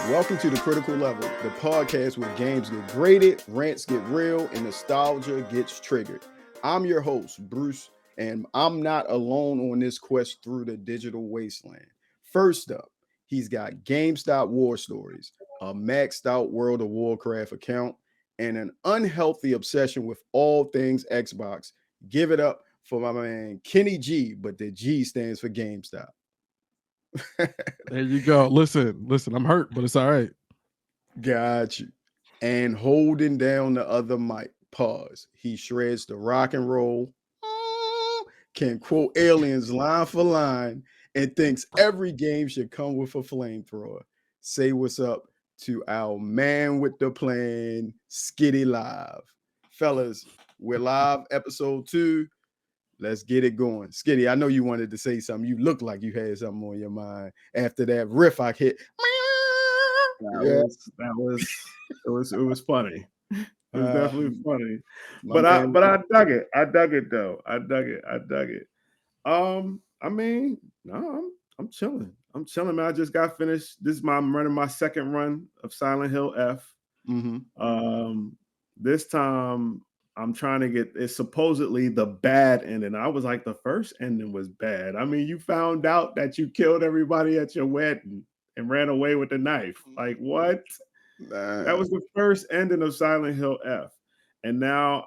Welcome to the Critical Level, the podcast where games get graded, rants get real, and nostalgia gets triggered. I'm your host, Bruce, and I'm not alone on this quest through the digital wasteland. First up, he's got GameStop War Stories, a maxed out World of Warcraft account, and an unhealthy obsession with all things Xbox. Give it up for my man Kenny G, but the G stands for GameStop. There you go. Listen, I'm hurt, but it's all right. Got you. And holding down the other mic, pause. He shreds the rock and roll, can quote aliens line for line, and thinks every game should come with a flamethrower. Say what's up to our man with the plan, Skiddy Live. Fellas, we're live, episode 2. Let's get it going. Skiddy, I know you wanted to say something. You look like you had something on your mind after that riff I hit. It was funny. It was definitely funny. But I dug it. I dug it though. I dug it. I mean, no, I'm chilling. Man. I just got finished. I'm running my second run of Silent Hill F. Mm-hmm. This time I'm trying to get it's supposedly the bad ending. I was like, the first ending was bad. I mean, you found out that you killed everybody at your wedding and ran away with the knife. Like, what? That was the first ending of Silent Hill F. And now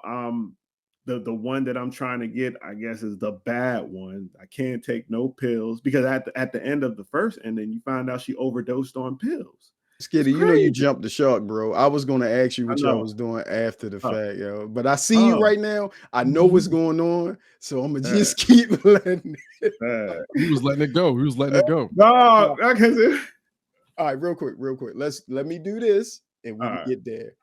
the one that I'm trying to get, I guess, is the bad one. I can't take no pills because at the end of the first ending, you find out she overdosed on pills. Skiddy, you know you jumped the shark, bro. I was going to ask you what y'all was doing after the fact, yo. But I see you right now. I know what's going on, so I'm going to just keep letting it. He was letting it go. No, all right, real quick. Let me do this, and we can get there.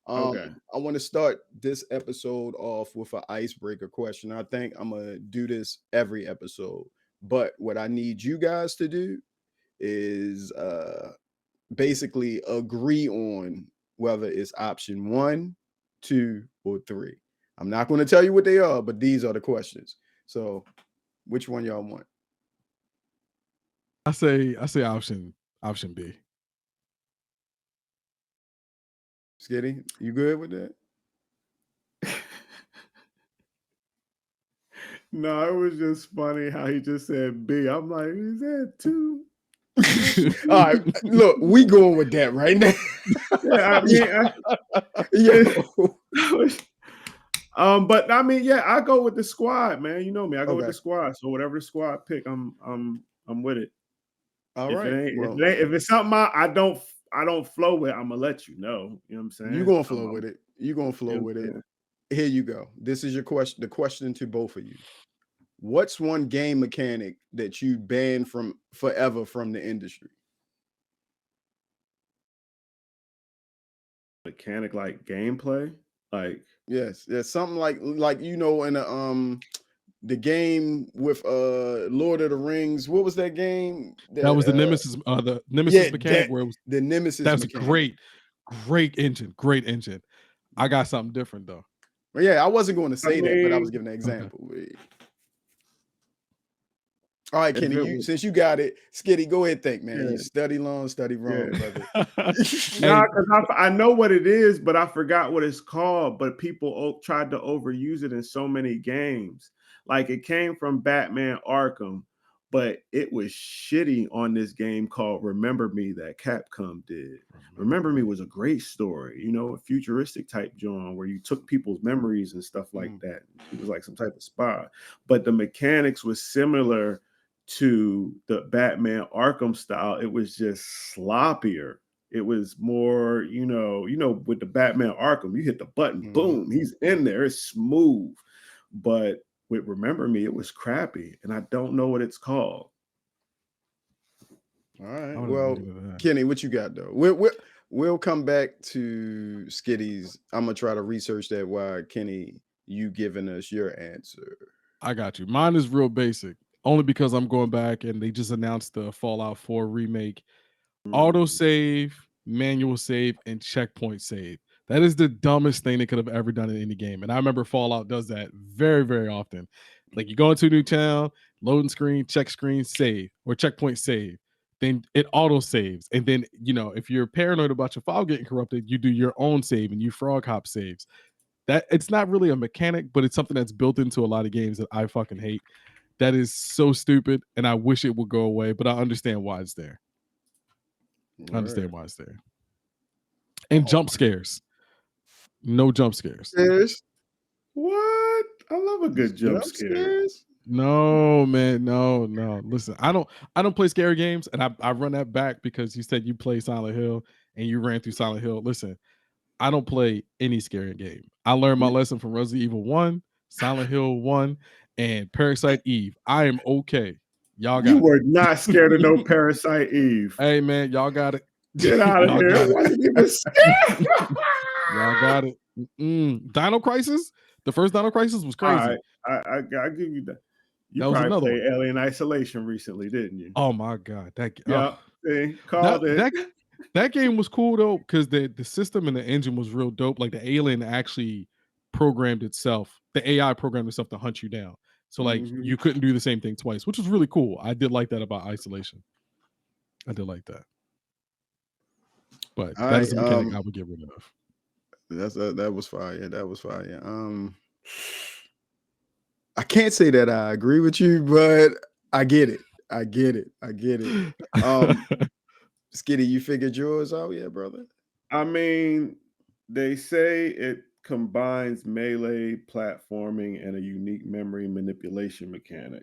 Okay. I want to start this episode off with an icebreaker question. I think I'm going to do this every episode. But what I need you guys to do is basically agree on whether it's option 1, 2, or 3. I'm not going to tell you what they are, but these are the questions. So which one y'all want? I say option B. Skiddy, you good with that? No, it was just funny how he just said B. I'm like, is that 2? All right, look, we going with that right now. But I mean, I go with the squad, man. You know me, I go with the squad. So whatever the squad pick, I'm with it. All right. If it's something I don't flow with, I'm gonna let you know. You know what I'm saying? You're gonna flow with it. You're gonna flow with it. Here you go. This is your question. The question to both of you. What's one game mechanic that you banned from forever from the industry? Mechanic like gameplay? Like yes, something like you know in the game with Lord of the Rings. What was that game? That was the Nemesis mechanic where it was the Nemesis. That's a great engine. I got something different though. Well, yeah, I wasn't going to say that, but I was giving an example. Okay. All right, Kenny, since you got it, Skiddy, go ahead, think, man. You study long, study wrong, brother. Because I know what it is, but I forgot what it's called. But people tried to overuse it in so many games. Like it came from Batman Arkham, but it was shitty on this game called Remember Me that Capcom did. Remember Me was a great story, you know, a futuristic type genre where you took people's memories and stuff like that. It was like some type of spy. But the mechanics was similar to the Batman Arkham style. It was just sloppier. It was more, you know, with the Batman Arkham, you hit the button, boom, he's in there. It's smooth. But with Remember Me, it was crappy, and I don't know what it's called. All right. Well, Kenny, what you got though? We'll come back to Skiddy's. I'm gonna try to research that. Why, Kenny, you giving us your answer? I got you. Mine is real basic. Only because I'm going back and they just announced the Fallout 4 remake. Auto save, manual save, and checkpoint save. That is the dumbest thing they could have ever done in any game. And I remember Fallout does that very, very often. Like you go into a new town, loading screen, check screen, save, or checkpoint save. then it auto saves. And then, if you're paranoid about your file getting corrupted, you do your own save and you frog hop saves. That it's not really a mechanic, but it's something that's built into a lot of games that I fucking hate. That is so stupid, and I wish it would go away, but I understand why it's there. I understand why it's there. And jump scares. No jump scares. What? I love a good jump scare. No, man, no. Listen, I don't play scary games, and I run that back because you said you play Silent Hill and you ran through Silent Hill. Listen, I don't play any scary game. I learned my lesson from Resident Evil 1, Silent Hill 1, and Parasite Eve. I am okay. Y'all got You it. were not scared of no Parasite Eve. Hey, man, y'all got it. Get out of here. I wasn't even scared. Y'all got it. Dino Crisis? The first Dino Crisis was crazy. I give you that. You that probably played Alien Isolation recently, didn't you? Oh my God. That game was cool though, because the system and the engine was real dope. Like the alien actually programmed itself, the AI programmed itself to hunt you down. So like you couldn't do the same thing twice, which was really cool. I did like that about Isolation. I did like that. But that's a mechanic I would get rid of. That was fire. That was fire. I can't say that I agree with you, but I get it. Skiddy, you figured yours out yet, brother? I mean, they say it combines melee platforming and a unique memory manipulation mechanic.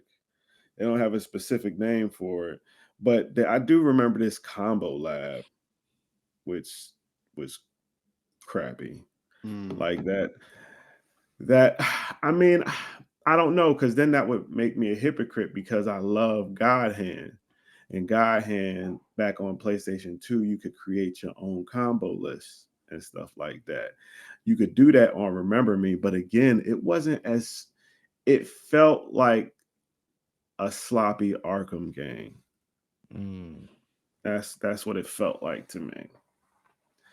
They don't have a specific name for it, but I do remember this Combo Lab, which was crappy. Like that I mean, I don't know, because then that would make me a hypocrite, because I love God Hand. And God Hand, back on PlayStation 2, you could create your own combo list and stuff like that. You could do that on Remember Me, but again, it felt like a sloppy Arkham game. That's what it felt like to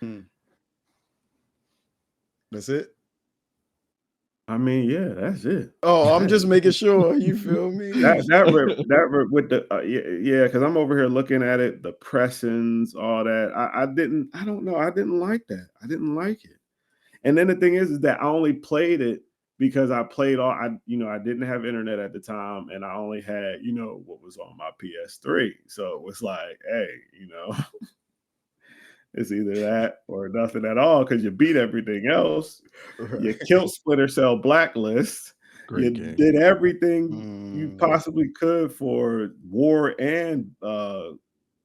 me. That's it? I mean, yeah, that's it. Oh, I'm just making sure. You feel me? that with the because I'm over here looking at it, the pressings, all that. I didn't like that. I didn't like it. And then the thing is that I only played it because I played I didn't have internet at the time, and I only had what was on my PS3. So it was like, hey, it's either that or nothing at all, because you beat everything else. Right. You killed Splinter Cell Blacklist. Great game. Did everything you possibly could for War and Fall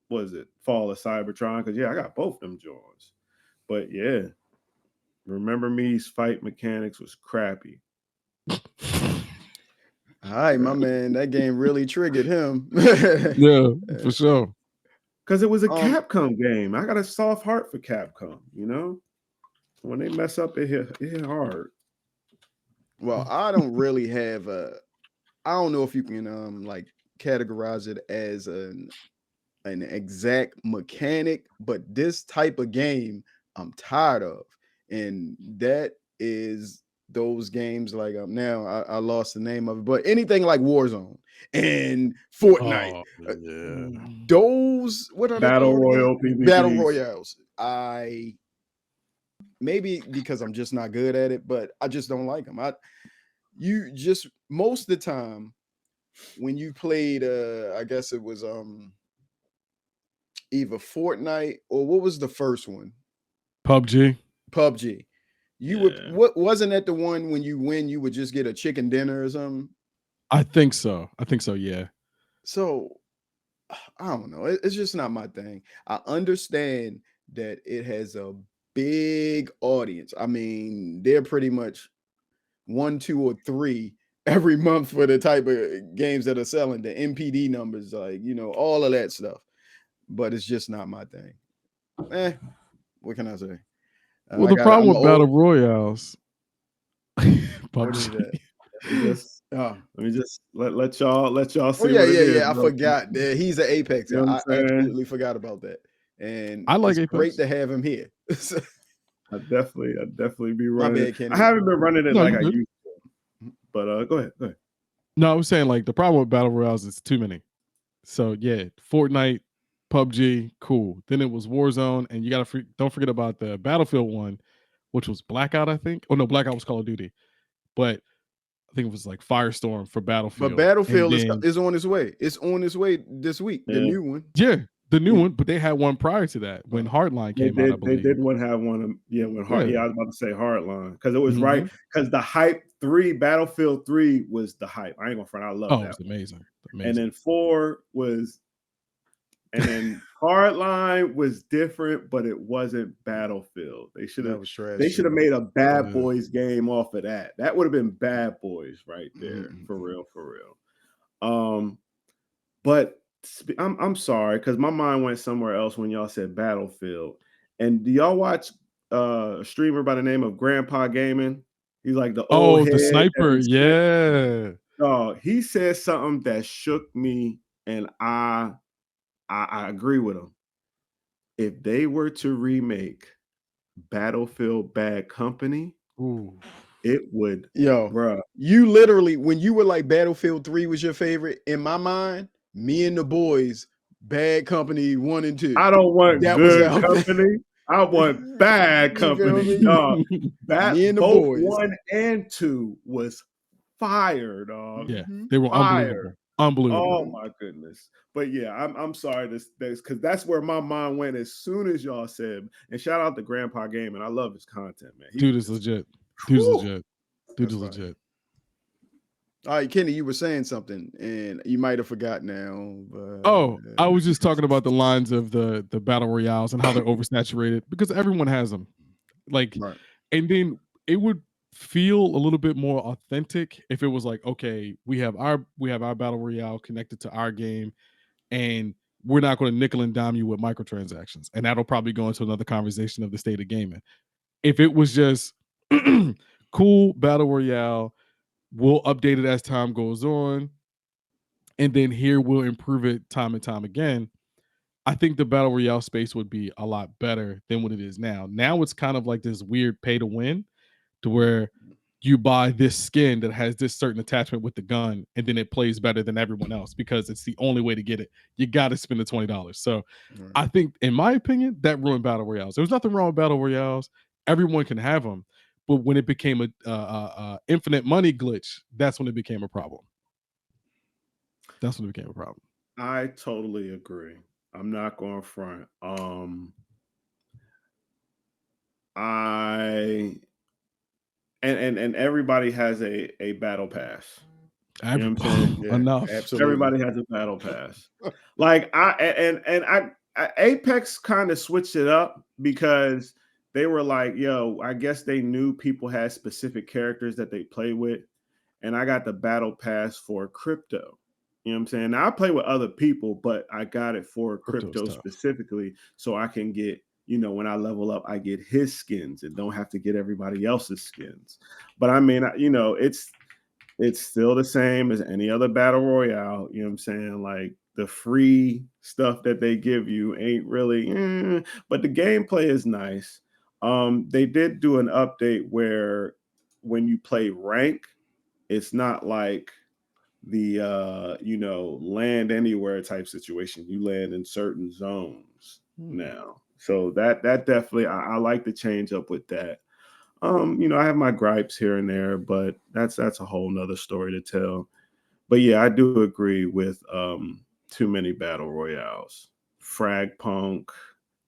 of Cybertron? Because I got both them joints. But yeah, Remember Me's fight mechanics was crappy. All right, my man, that game really triggered him. Yeah, for sure. Because it was a Capcom game. I got a soft heart for Capcom, When they mess up, it hit hard. Well, I don't really have I don't know if you can categorize it as an exact mechanic, but this type of game I'm tired of. And that is those games like now I lost the name of it, but anything like Warzone and Fortnite, those what are Battle Royale PvPs. Battle Royales. Maybe because I'm just not good at it, but I just don't like them. You just most of the time when you played I guess it was either Fortnite or what was the first one? PUBG. You would wasn't that the one when you win you would just get a chicken dinner or something? I think so, yeah. So I don't know. It's just not my thing. I understand that it has a big audience. I mean, they're pretty much 1, 2, or 3 every month for the type of games that are selling, the MPD numbers, all of that stuff. But it's just not my thing. What can I say? Well, the problem with Battle Royales, PUBG. Let me just let y'all see. Yeah. I forgot that he's an Apex. I absolutely forgot about that. And I like it's Apex. Great to have him here. I definitely be running. I haven't been running it like I used to. But go ahead. No, I was saying the problem with Battle Royales is too many. So yeah, Fortnite, PUBG, cool. Then it was Warzone, and you gotta don't forget about the Battlefield one, which was Blackout, I think. Oh no, Blackout was Call of Duty, but I think it was like Firestorm for Battlefield. But Battlefield then, is on its way. It's on its way this week. The new one. Yeah, the new one. But they had one prior to that when Hardline came out. I believe they did have one. Yeah, when I was about to say Hardline because it was right because the hype 3, Battlefield 3 was the hype. I ain't gonna front. I love that. It was amazing. And then 4 was. And then Hardline was different, but it wasn't Battlefield. They should have made a Bad Boys game off of that. That would have been Bad Boys right there, for real. But I'm sorry because my mind went somewhere else when y'all said Battlefield. And do y'all watch a streamer by the name of Grandpa Gaming? He's like the old the sniper, yeah. Oh, he said something that shook me, and I agree with him. If they were to remake Battlefield Bad Company, it would. Bro, you literally, when you were like Battlefield 3 was your favorite, in my mind, me and the boys, Bad Company 1 and 2. I don't want good company. I want bad company. Me and the boys. 1 and 2 was fire, dog. Yeah, they were unbelievable. Oh my goodness. But yeah, I'm sorry this because that's where my mind went as soon as y'all said. And shout out to Grandpa Gaming. I love his content, man. Dude is legit. Dude is legit. All right, Kenny, you were saying something, and you might have forgot now. But, I was just talking about the lines of the battle royales and how they're oversaturated because everyone has them. And then it would feel a little bit more authentic if it was like, okay, we have our battle royale connected to our game, and we're not going to nickel and dime you with microtransactions, and that'll probably go into another conversation of the state of gaming. If it was just cool battle royale, we'll update it as time goes on, and then here we'll improve it time and time again. I think the battle royale space would be a lot better than what it is now. Now it's kind of like this weird pay to win, to where you buy this skin that has this certain attachment with the gun, and then it plays better than everyone else because it's the only way to get it. You got to spend the $20. So I think, in my opinion, that ruined battle royales. There was nothing wrong with battle royales. Everyone can have them. But when it became a infinite money glitch, that's when it became a problem. I totally agree. I'm not going front. And everybody has a battle pass. You know what I'm saying? Enough. Absolutely. Everybody has a battle pass. Apex kind of switched it up because they were like, yo, I guess they knew people had specific characters that they play with. And I got the battle pass for crypto. You know what I'm saying? Now I play with other people, but I got it for crypto specifically so I can get, when I level up, I get his skins and don't have to get everybody else's skins. But I mean, it's still the same as any other battle royale. You know what I'm saying? Like the free stuff that they give you ain't really, but the gameplay is nice. They did do an update where when you play rank, it's not like the land anywhere type situation. You land in certain zones now. So that definitely I like the change up with that. I have my gripes here and there, but that's a whole nother story to tell. But yeah, I do agree with too many battle royales. Frag Punk,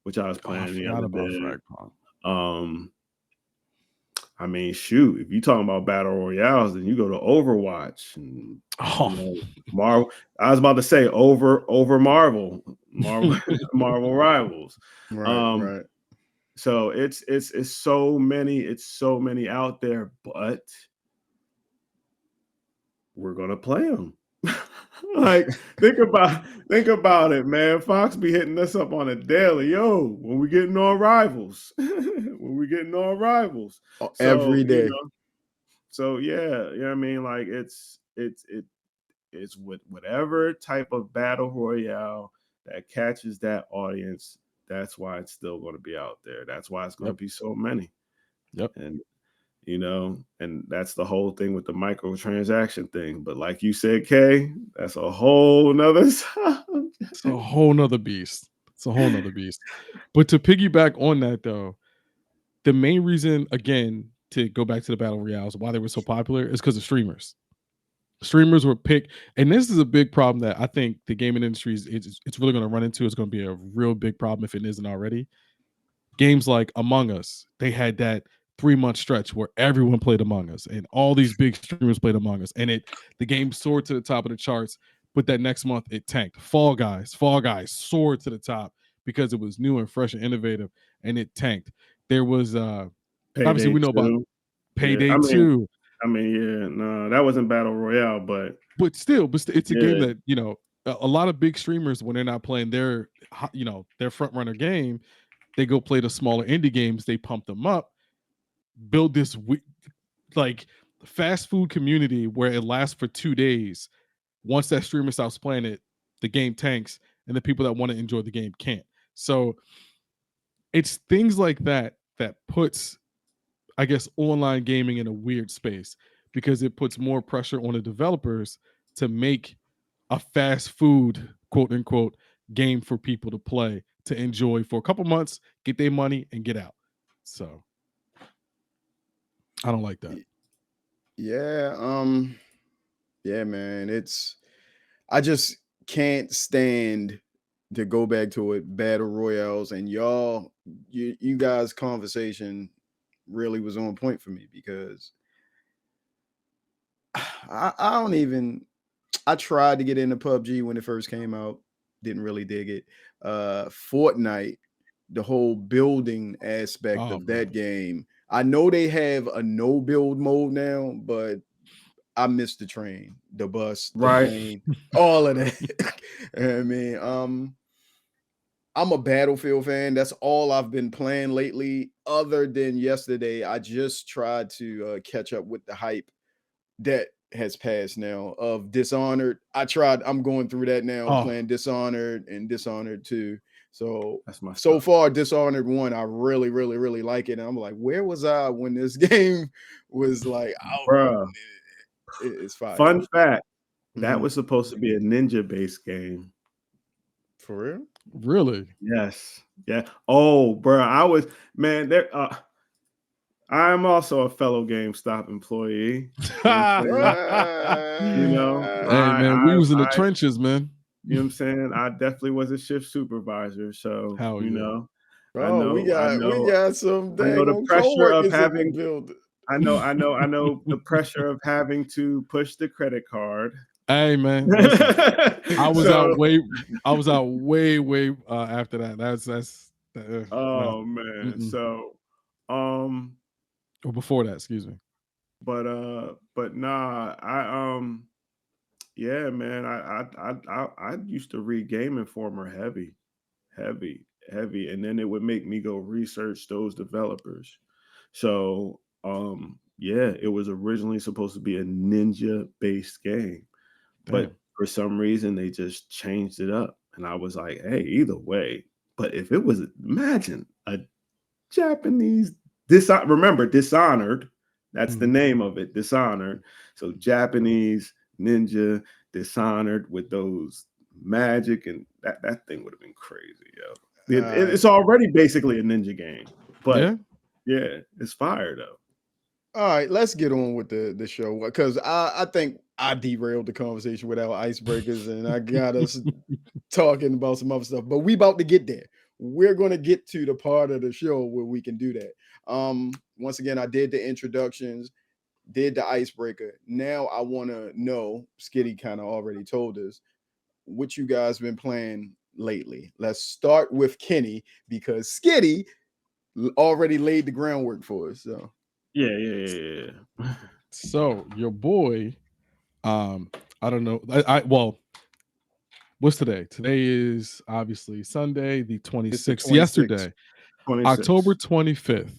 which I was playing the other day. Frag Punk. I mean, shoot, if you're talking about battle royales, then you go to Overwatch and Marvel. I was about to say over Marvel Rivals. Right. So it's so many out there, but we're gonna play them. Like think about it, man. Fox be hitting us up on a daily. Yo, when we getting on Rivals, every day. So yeah, you know what I mean. Like it's with whatever type of battle royale that catches that audience. That's why it's still going to be out there. That's why it's going to be so many. Yep. And and that's the whole thing with the microtransaction thing. But like you said, Kay, that's a whole nother it's a whole nother beast. It's a whole nother beast. But to piggyback on that, though, the main reason, again, to go back to the battle royales, why they were so popular is because of streamers. Streamers were picked, and this is a big problem that I think the gaming industry it's really going to run into. It's going to be a real big problem if it isn't already. Games like Among Us, they had that 3-month stretch where everyone played Among Us, and all these big streamers played Among Us, and the game soared to the top of the charts. But that next month, it tanked. Fall Guys soared to the top because it was new and fresh and innovative, and it tanked. There was obviously we know about Payday 2. I mean, yeah, no, that wasn't Battle Royale, but still, it's a game that, you know, a lot of big streamers, when they're not playing their, you know, their front runner game, they go play the smaller indie games. They pump them up, build this like fast food community where it lasts for 2 days. Once that streamer stops playing it, the game tanks, and the people that want to enjoy the game can't. So it's things like that that puts, I guess, online gaming in a weird space, because it puts more pressure on the developers to make a fast food, quote unquote, game for people to play, to enjoy for a couple months, get their money, and get out. So I don't like that. Yeah, yeah, man. I just can't stand to go back to it, battle royales, and you guys' conversation really was on point for me, because I tried to get into PUBG when it first came out, didn't really dig it. Fortnite, the whole building aspect of that game. I know they have a no build mode now, but I missed the train, the bus, the plane, all of that. I mean, I'm a Battlefield fan. That's all I've been playing lately. Other than yesterday, I just tried to catch up with the hype that has passed now of Dishonored. I'm going through that now, playing Dishonored and Dishonored 2. So far, Dishonored 1, I really, really, really like it. And I'm like, where was I when this game was like, bruh. It's fire. Fun fact, that was supposed to be a ninja-based game. For real? Really? Yes. Yeah. Oh, bro, I'm also a fellow GameStop employee. You know, hey man, we was in the trenches, man. You know what I'm saying? I definitely was a shift supervisor, so you know. Oh, we got some I know the pressure of having build. I know the pressure of having to push the credit card. Hey man, listen, I was out way after that. That's man. So or before that, excuse me. But nah, yeah, man, I used to read Game Informer heavy, and then it would make me go research those developers. So yeah, it was originally supposed to be a ninja based game. But for some reason, they just changed it up. And I was like, hey, either way. But if it was, imagine a Japanese, remember, Dishonored, that's the name of it, Dishonored. So Japanese ninja, Dishonored with those magic, and that thing would have been crazy, yo. It's already basically a ninja game. But yeah, it's fire, though. All right, let's get on with the show, because I think I derailed the conversation with our icebreakers, and I got us talking about some other stuff. But we about to get there. We're going to get to the part of the show where we can do that. Once again, I did the introductions, did the icebreaker. Now I want to know, Skiddy kind of already told us, what you guys been playing lately. Let's start with Kenny, because Skiddy already laid the groundwork for us. So. Yeah. So your boy, I don't know. Well, what's today? Today is obviously Sunday, the 26th. Yesterday, 26th. October 25th,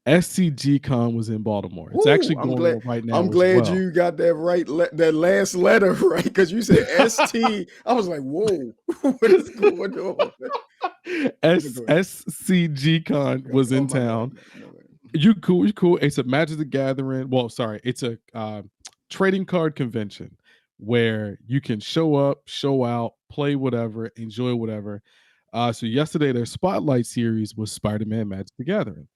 SCG-Con was in Baltimore. It's actually going on right now. I'm glad you got that right, that last letter right, because you said ST. I was like, whoa, what is going on? SCG-Con was in town. You cool. It's a Magic the Gathering. Well, sorry, it's a trading card convention where you can show up, show out, play whatever, enjoy whatever. So yesterday, their spotlight series was Spider-Man Magic the Gathering.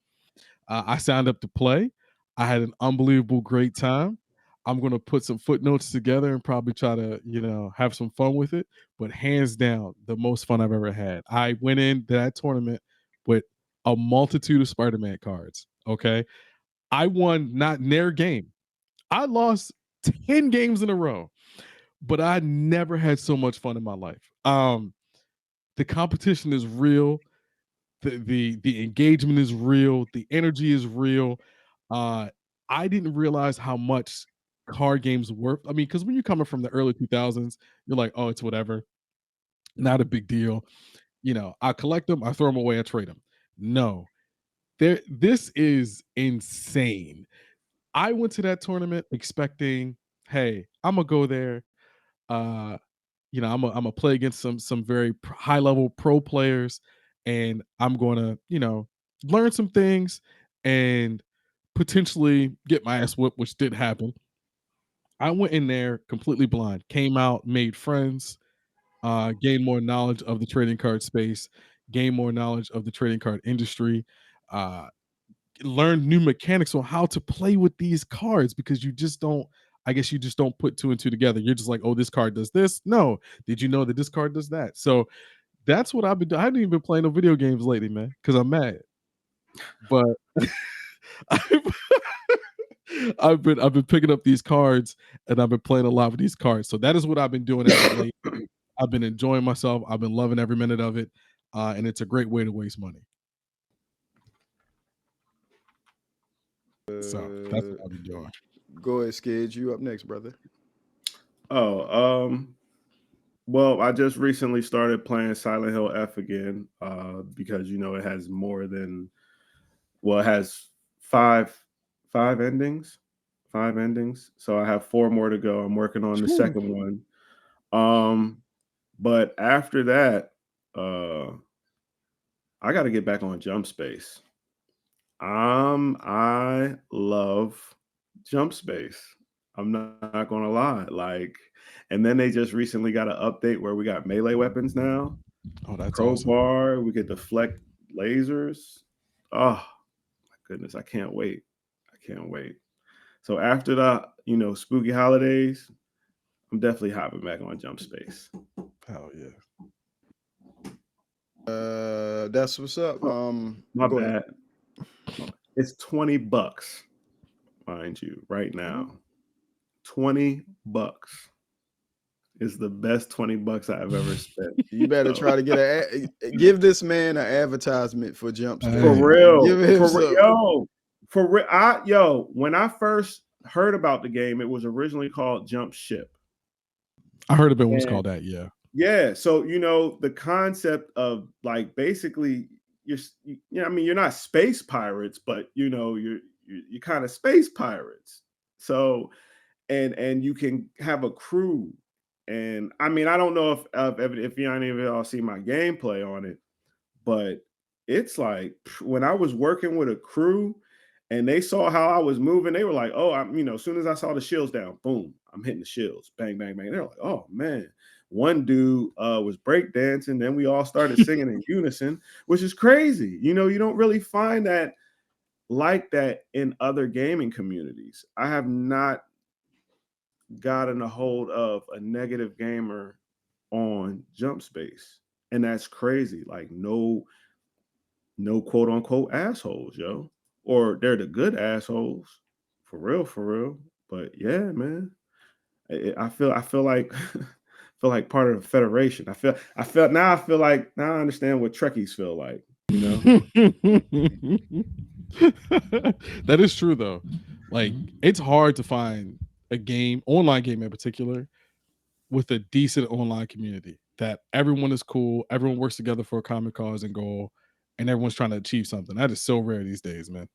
I signed up to play. I had an unbelievable great time. I'm going to put some footnotes together and probably try to, have some fun with it. But hands down, the most fun I've ever had. I went into that tournament with a multitude of Spider-Man cards. Okay. I won not their game. I lost 10 games in a row, but I never had so much fun in my life. The competition is real. The engagement is real. The energy is real. I didn't realize how much card games worth. I mean, because when you're coming from the early 2000s, you're like, oh, it's whatever, not a big deal. I collect them, I throw them away, I trade them. No, this is insane. I went to that tournament expecting, hey, I'm gonna go there. Uh, I'm gonna play against some very high level pro players, and I'm gonna learn some things and potentially get my ass whipped, which did happen. I went in there completely blind, came out, made friends, gained more knowledge of the trading card space, gained more knowledge of the trading card industry, uh, learned new mechanics on how to play with these cards because you just don't. I guess you just don't put two and two together. You're just like, oh, this card does this. No, did you know that this card does that? So that's what I've been doing. I haven't even been playing no video games lately, man, because I'm mad. But I've, I've been picking up these cards and I've been playing a lot with these cards. So that is what I've been doing as of late. I've been enjoying myself. I've been loving every minute of it, and it's a great way to waste money. So that's what I've been doing. Go ahead, Skid. You up next, brother. Well, I just recently started playing Silent Hill F again, because it has more than, it has five endings. So I have 4 more to go. I'm working on the second one. But after that, I got to get back on Jump Space. I love Jump Space. I'm not gonna lie. And then they just recently got an update where we got melee weapons now. Oh, that's crowbar. awesome. We can deflect lasers. Oh my goodness, I can't wait. So after the spooky holidays, I'm definitely hopping back on Jump Space. Hell yeah. That's what's up. My bad. It's $20, mind you, right now. $20 is the best $20 I've ever spent. You better try to give this man an advertisement for Jump Space. For real. Give him When I first heard about the game, it was originally called Jump Ship. I heard of it was called that, yeah. Yeah. So, the concept of basically you're not space pirates, but you're kind of space pirates. So, and you can have a crew. And I mean, I don't know if any of y'all see my gameplay on it, but it's like when I was working with a crew and they saw how I was moving, they were like, oh, as soon as I saw the shields down, boom, I'm hitting the shields, bang, bang, bang. They're like, oh man. One dude was breakdancing, then we all started singing in unison, which is crazy. You don't really find that like that in other gaming communities. I have not gotten a hold of a negative gamer on Jump Space, and that's crazy. Like no quote unquote assholes, yo, or they're the good assholes, for real. But yeah, man, I feel like feel like part of the Federation. I feel now I understand what Trekkies feel like. That is true though. Like it's hard to find a online game in particular, with a decent online community that everyone is cool, everyone works together for a common cause and goal, and everyone's trying to achieve something. That is so rare these days, man.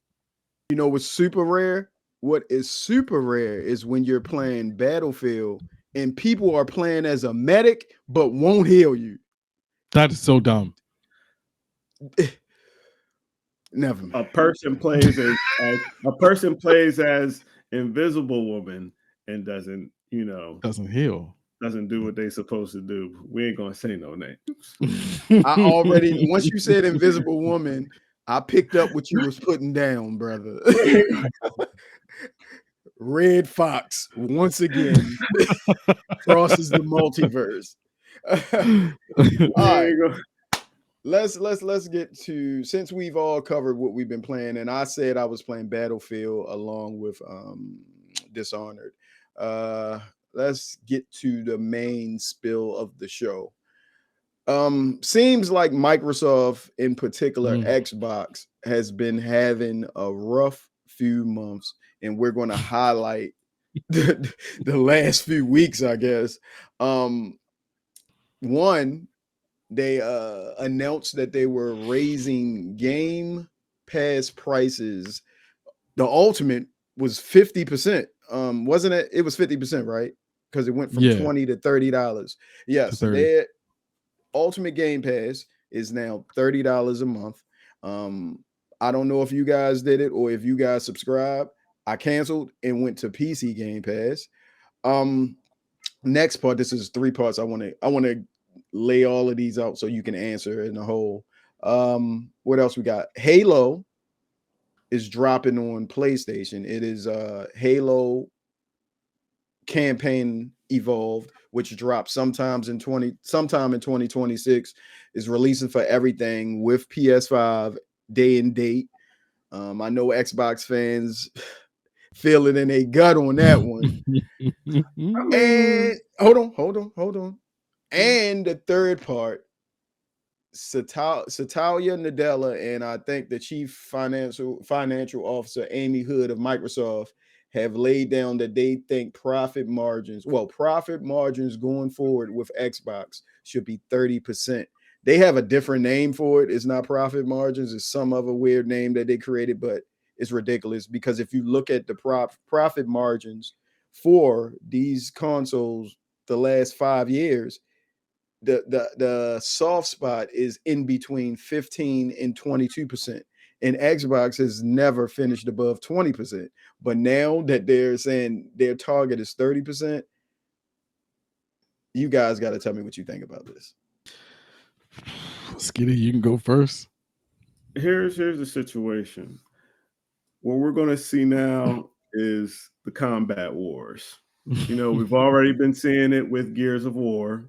What's super rare? What is super rare is when you're playing Battlefield and people are playing as a medic but won't heal you. That is so dumb. Never mind. A person plays as Invisible Woman and doesn't heal. doesn't do what they supposed to do. We ain't gonna say no names. I already, once you said Invisible Woman, I picked up what you was putting down, brother. Red Fox once again crosses the multiverse. All right. Let's get to, since we've all covered what we've been playing, and I said I was playing Battlefield along with Dishonored. Let's get to the main spill of the show. Seems like Microsoft, in particular Xbox, has been having a rough few months, and we're going to highlight the last few weeks, I guess. One, they announced that they were raising Game Pass prices. The Ultimate was 50%. Wasn't it? It was 50%, right? Because it went from $20 to $30. Yes, their Ultimate Game Pass is now $30 a month. I don't know if you guys did it or if you guys subscribe. I canceled and went to PC Game Pass. Next part, this is 3 parts. I want to lay all of these out so you can answer in the whole. What else we got? Halo is dropping on PlayStation. It is Halo Campaign Evolved, which drops sometime in 2026, is releasing for everything with PS5 day and date. I know Xbox fans feel it in a gut on that one. And hold on. And the third part, Satya Nadella and I think the chief financial officer Amy Hood of Microsoft have laid down that they think profit margins going forward with Xbox should be 30%. They have a different name for it. It's not profit margins. It's some other weird name that they created, but it's ridiculous because if you look at the profit margins for these consoles the last 5 years, the soft spot is in between 15 and 22%. And Xbox has never finished above 20%. But now that they're saying their target is 30%, you guys got to tell me what you think about this. Skiddy, you can go first. Here's the situation. What we're going to see now is the combat wars. You know, we've already been seeing it with Gears of War,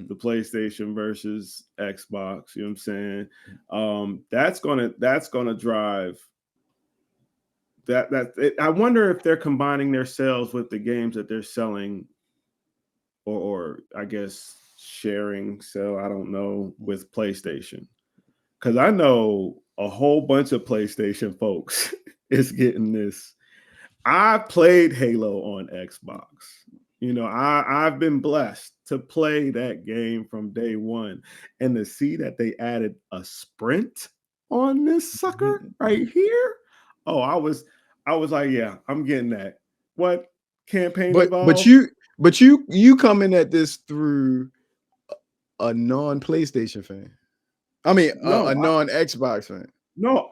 the PlayStation versus Xbox. You know what I'm saying? That's gonna drive that. I wonder if they're combining their sales with the games that they're selling, or I guess sharing. So I don't know, with PlayStation, because I know a whole bunch of PlayStation folks is getting this. I played Halo on Xbox. You know, I've been blessed to play that game from day one, and to see that they added a sprint on this sucker right here. Oh, I was like, yeah, I'm getting that. What campaign? But you coming at this through a non-PlayStation fan. I mean, a non-Xbox fan. No,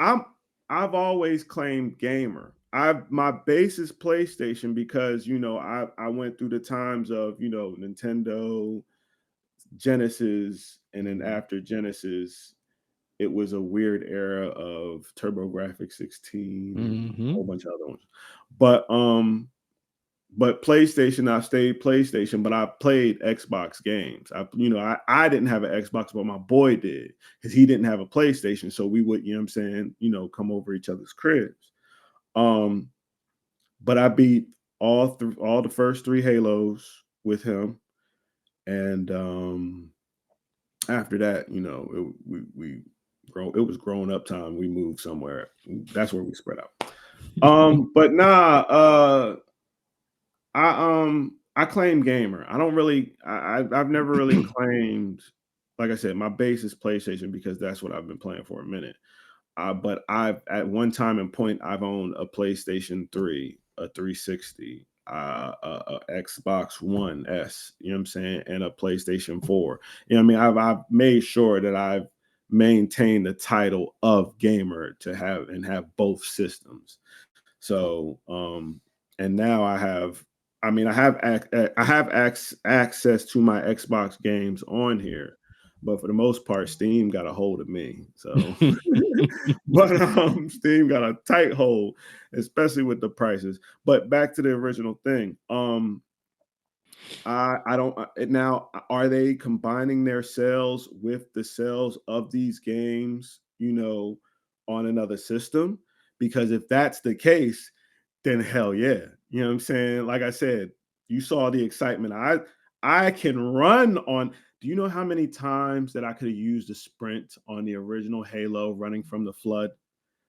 I've always claimed gamer. My base is PlayStation because, you know, I went through the times of, you know, Nintendo, Genesis, and then after Genesis, it was a weird era of TurboGrafx 16, a whole bunch of other ones. But PlayStation, I stayed PlayStation, but I played Xbox games. I didn't have an Xbox, but my boy did, because he didn't have a PlayStation. So we would, you know what I'm saying, you know, come over each other's cribs. But I beat all the first 3 Halos with him. And after that, you know, it was growing up time. We moved somewhere. That's where we spread out. But nah, I claim gamer. I don't really. I've never really claimed. Like I said, my base is PlayStation because that's what I've been playing for a minute. But I've at one time and point I've owned a PlayStation 3, a 360, a Xbox One S. You know what I'm saying, and a PlayStation 4. You know what I mean. I've made sure that I've maintained the title of gamer to have both systems. So and now I have I mean, I have access to my Xbox games on here, but for the most part, Steam got a hold of me. So, but Steam got a tight hold, especially with the prices. But back to the original thing. I don't now. Are they combining their sales with the sales of these games? On another system? Because if that's the case, then hell yeah. You know what I'm saying? Like I said, you saw the excitement. I can run on. Do you know how many times that I could have used a sprint on the original Halo running from the flood?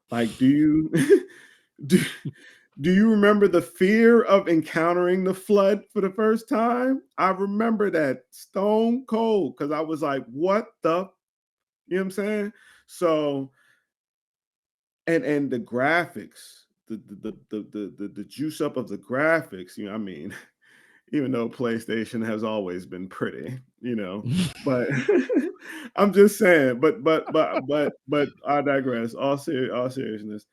Like, do you do, do you remember the fear of encountering the flood for the first time? I remember that stone cold because I was like, what the, you know what I'm saying? So, and the graphics, the juice up of the graphics, I mean, even though PlayStation has always been pretty, but I'm just saying, but I digress. All seriousness.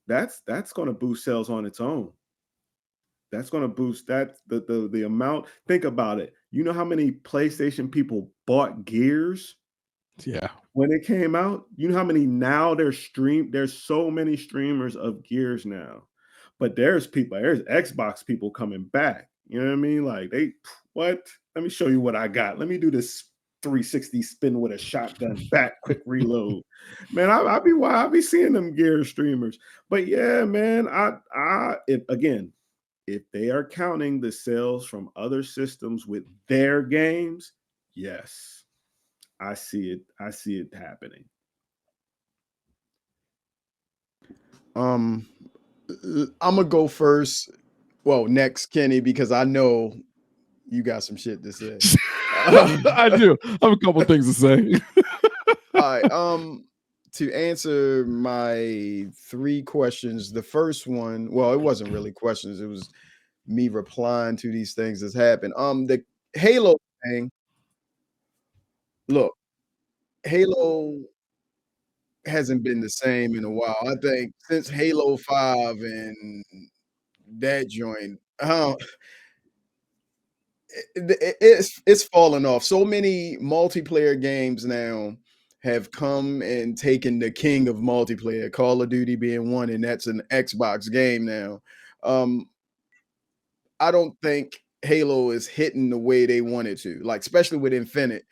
That's going to boost sales on its own. That's going to boost the amount. Think about it. You know how many PlayStation people bought Gears? Yeah. When it came out, you know how many now there's so many streamers of Gears now. But there's Xbox people coming back. You know what I mean? Like what? Let me show you what I got. Let me do this 360 spin with a shotgun back, quick reload. Man, I be seeing them Gears streamers. But yeah, man, if they are counting the sales from other systems with their games, yes. I see it happening. I'm gonna go first. Well, next, Kenny, because I know you got some shit to say. I do. I have a couple things to say. All right. To answer my 3 questions, the first one, well, it wasn't really questions, it was me replying to these things that's happened. The Halo thing. Look, Halo hasn't been the same in a while. I think since Halo 5 and that joint, it's fallen off. So many multiplayer games now have come and taken the king of multiplayer, Call of Duty being one, and that's an Xbox game now. I don't think Halo is hitting the way they wanted to, like especially with Infinite.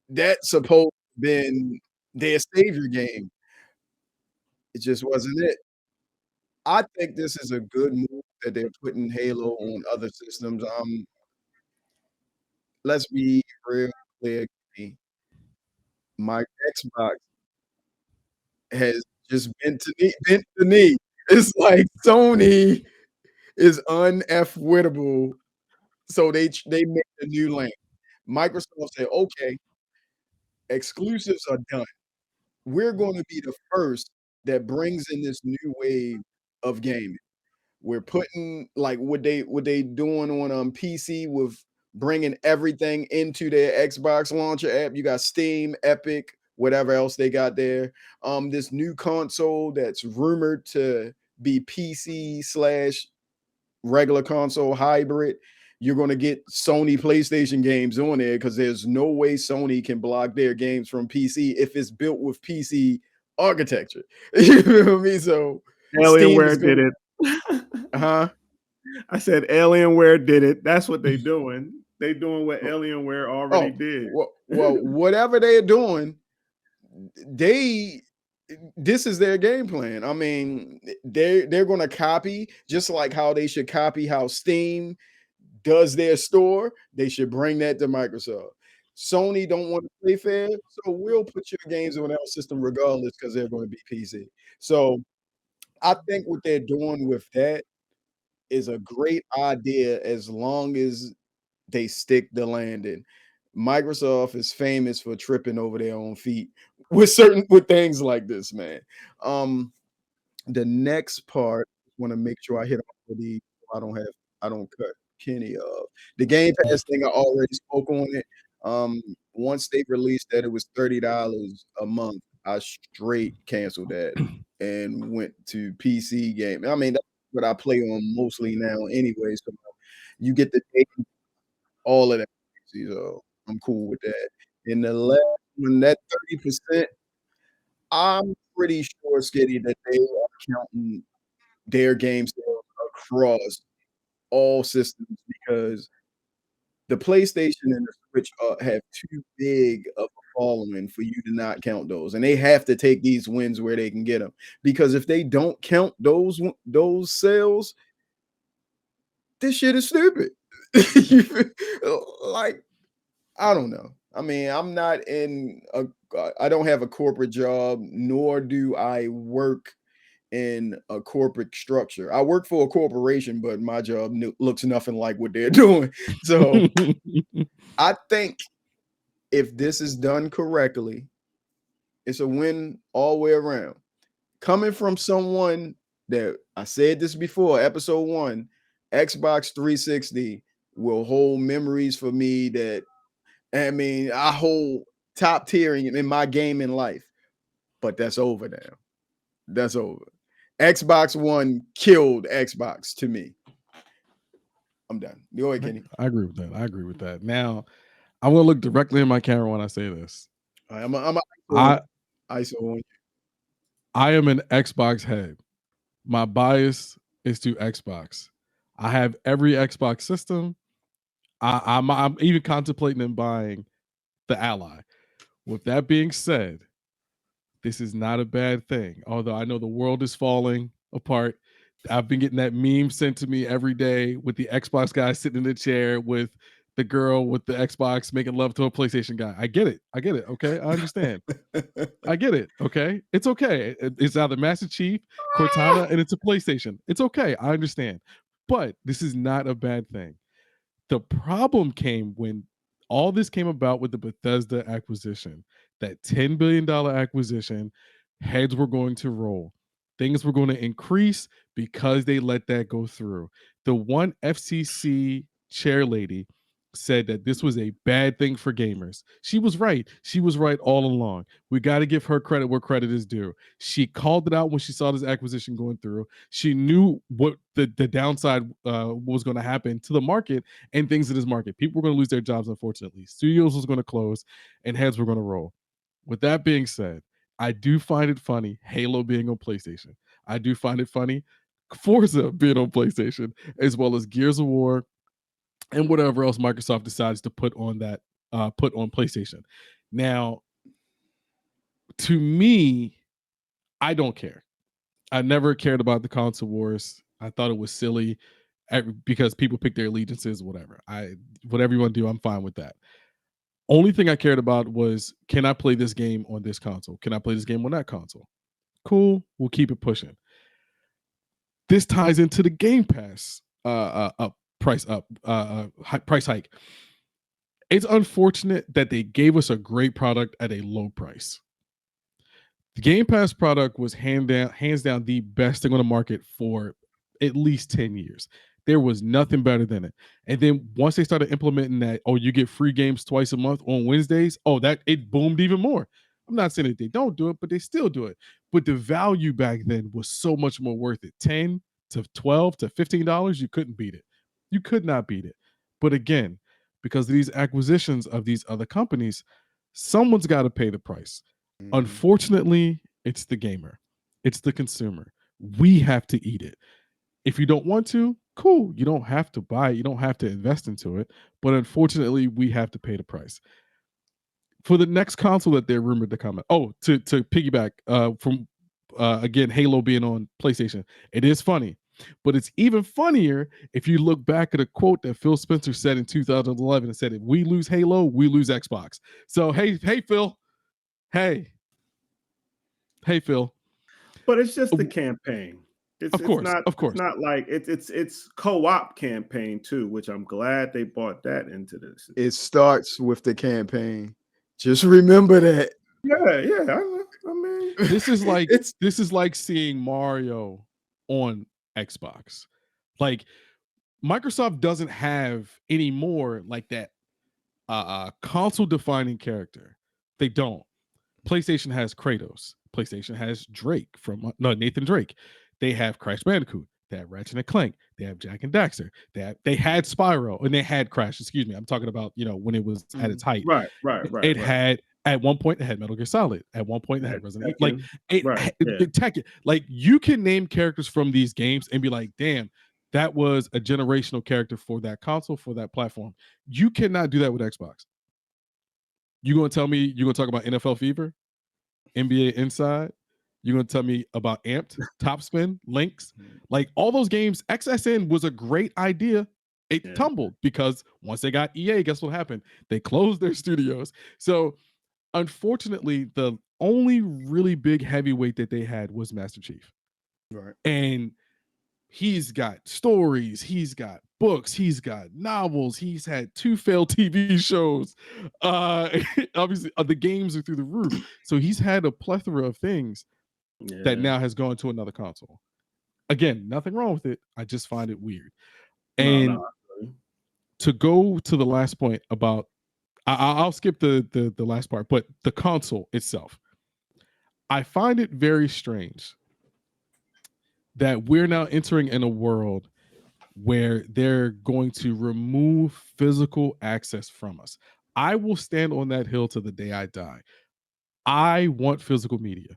That's supposed to been their savior game. It just wasn't it. I think this is a good move that they're putting Halo on other systems. Let's be real clear. My Xbox has just bent the knee. It's like Sony is un-F-wittable, so they made a new lane. Microsoft said, "Okay, exclusives are done. We're gonna be the first that brings in this new wave of gaming." We're putting like what they doing on PC with bringing everything into their Xbox launcher app. You got Steam, Epic, whatever else they got there. This new console that's rumored to be PC slash regular console hybrid. You're going to get Sony PlayStation games on there because there's no way Sony can block their games from PC if it's built with PC architecture. You know what I mean? So Steam is Alienware did going. it. Huh? I said Alienware did it. That's what they doing. They doing what Alienware already did. Well, whatever they're doing, this is their game plan. I mean, they're going to copy just like how they should copy how Steam does their store. They should bring that to Microsoft. Sony don't want to play fair, so we'll put your games on our system regardless because they're going to be PC. So I think what they're doing with that is a great idea as long as they stick the landing. Microsoft is famous for tripping over their own feet with things like this, man. The next part, I want to make sure I hit all of these. I don't cut Kenny off. The Game Pass thing, I already spoke on it. Once they released that it was $30 a month, I straight canceled that and went to PC game. I mean, what I play on mostly now anyway. So you get the data, all of that. So I'm cool with that. And the last one, that 30%, I'm pretty sure, Skiddy, that they are counting their game sales across all systems because the PlayStation and the Switch have too big of a following for you to not count those, and they have to take these wins where they can get them. Because if they don't count those sales, this shit is stupid. Like, I don't know. I mean, I'm not in a. I don't have a corporate job, nor do I work in a corporate structure. I work for a corporation, but my job looks nothing like what they're doing. So I think if this is done correctly, it's a win all the way around. Coming from someone that I said this before, episode 1, Xbox 360 will hold memories for me that, I mean, I hold top tier in my gaming life, but that's over now. That's over. Xbox One killed Xbox to me. I'm done. Go ahead, Kenny. I agree with that. Now, I'm gonna look directly in my camera when I say this. I am an Xbox head. My bias is to Xbox. I have every Xbox system. I'm even contemplating in buying the Ally. With that being said, this is not a bad thing. Although I know the world is falling apart. I've been getting that meme sent to me every day with the Xbox guy sitting in the chair with the girl with the Xbox making love to a PlayStation guy. I get it. Okay. I understand. I get it. Okay. It's okay. It's either Master Chief, Cortana, and it's a PlayStation. It's okay. I understand. But this is not a bad thing. The problem came when all this came about with the Bethesda acquisition, that $10 billion acquisition. Heads were going to roll. Things were going to increase because they let that go through. The one FCC chair lady said that this was a bad thing for gamers. She was right. She was right all along. We got to give her credit where credit is due. She called it out when she saw this acquisition going through. She knew what the downside was going to happen to the market and things in this market. People were going to lose their jobs, unfortunately. Studios was going to close and heads were going to roll. With that being said, I do find it funny Halo being on PlayStation. I do find it funny Forza being on PlayStation, as well as Gears of War and whatever else Microsoft decides to put on PlayStation. Now, to me, I don't care. I never cared about the console wars. I thought it was silly because people pick their allegiances, whatever. Whatever you want to do, I'm fine with that. Only thing I cared about was, can I play this game on this console? Can I play this game on that console? Cool. We'll keep it pushing. This ties into the Game Pass price hike. It's unfortunate that they gave us a great product at a low price. The Game Pass product was hands down the best thing on the market for at least 10 years. There was nothing better than it. And then once they started implementing that, you get free games twice a month on Wednesdays, that it boomed even more. I'm not saying that they don't do it, but they still do it. But the value back then was so much more worth it. $10 to $12 to $15, you couldn't beat it. You could not beat it. But again, because of these acquisitions of these other companies, someone's got to pay the price. Mm-hmm. Unfortunately, it's the gamer. It's the consumer. We have to eat it. If you don't want to, cool. You don't have to buy it. You don't have to invest into it. But unfortunately, we have to pay the price. For the next console that they're rumored to come out. To piggyback from, again, Halo being on PlayStation. It is funny. But it's even funnier if you look back at a quote that Phil Spencer said in 2011 and said, if we lose Halo, we lose Xbox. So, hey, Phil. Hey, Phil. But it's just the campaign. Of course. It's not like it's co-op campaign too, which I'm glad they brought that into this. It starts with the campaign. Just remember that. Yeah. I mean, this is like seeing Mario on Xbox. Like, Microsoft doesn't have anymore like that console defining character. They don't. PlayStation has Kratos. PlayStation has Drake from Nathan Drake. They have Crash Bandicoot. They had Ratchet and Clank. They have Jack and Daxter. They had Spyro, and they had Crash. Excuse me. I'm talking about, when it was at its height. Right. It had, at one point, it had Metal Gear Solid. At one point, it had Resident Evil. Like Tekken. Like, you can name characters from these games and be like, damn, that was a generational character for that console, for that platform. You cannot do that with Xbox. You gonna tell me you're gonna talk about NFL Fever, NBA Inside? You're going to tell me about Amped, Topspin, Lynx, like all those games. XSN was a great idea. It tumbled because once they got EA, guess what happened? They closed their studios. So unfortunately, the only really big heavyweight that they had was Master Chief. Right. And he's got stories, he's got books, he's got novels, he's had 2 failed TV shows. Obviously, the games are through the roof. So he's had a plethora of things that now has gone to another console. Again, nothing wrong with it. I just find it weird. And to go to the last point about, I'll skip the last part, but the console itself, I find it very strange that we're now entering in a world where they're going to remove physical access from us. I will stand on that hill to the day I die. I want physical media.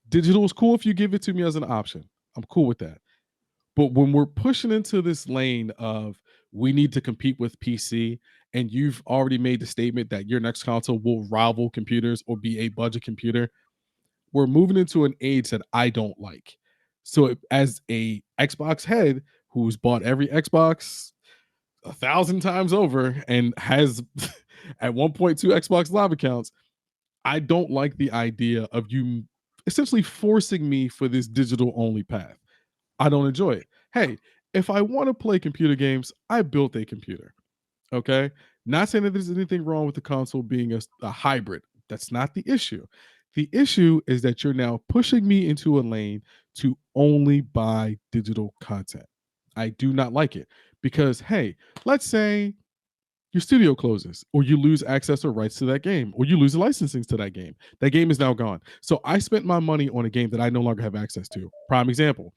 Digital is cool if you give it to me as an option. I'm cool with that. But when we're pushing into this lane of we need to compete with PC, and you've already made the statement that your next console will rival computers or be a budget computer, we're moving into an age that I don't like. So as a Xbox head who's bought every Xbox 1,000 times over and has at 1.2 Xbox Live accounts, I don't like the idea of you essentially forcing me for this digital only path. I don't enjoy it. Hey, if I want to play computer games, I built a computer. Okay. Not saying that there's anything wrong with the console being a hybrid. That's not the issue. The issue is that you're now pushing me into a lane to only buy digital content. I do not like it because, hey, let's say your studio closes or you lose access or rights to that game or you lose the licensing to that game. That game is now gone. So I spent my money on a game that I no longer have access to. Prime example,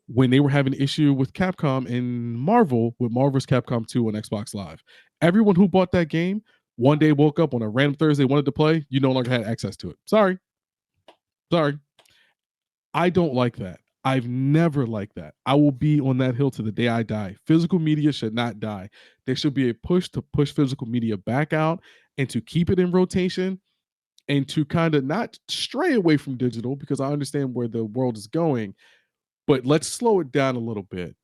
when they were having an issue with Capcom and Marvel with Marvel's Capcom 2 on Xbox Live, everyone who bought that game one day woke up on a random Thursday, wanted to play, you no longer had access to it. Sorry. I don't like that. I've never liked that. I will be on that hill to the day I die. Physical media should not die. There should be a push to push physical media back out and to keep it in rotation and to kind of not stray away from digital, because I understand where the world is going, but let's slow it down a little bit.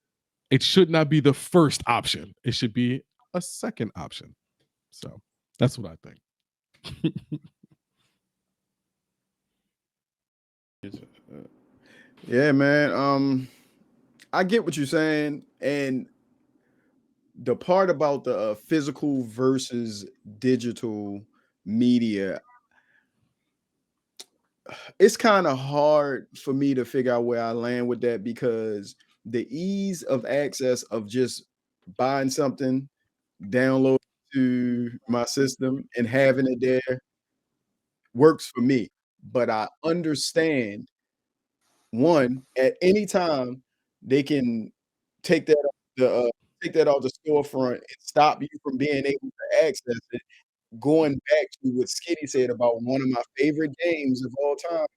It should not be the first option. It should be a second option. So that's what I think. Yeah, man. I get what you're saying, and the part about the physical versus digital media, it's kind of hard for me to figure out where I land with that, because the ease of access of just buying something, download to my system and having it there works for me. But I understand, one, at any time they can take that off the storefront and stop you from being able to access it. Going back to what Skiddy said about one of my favorite games of all time.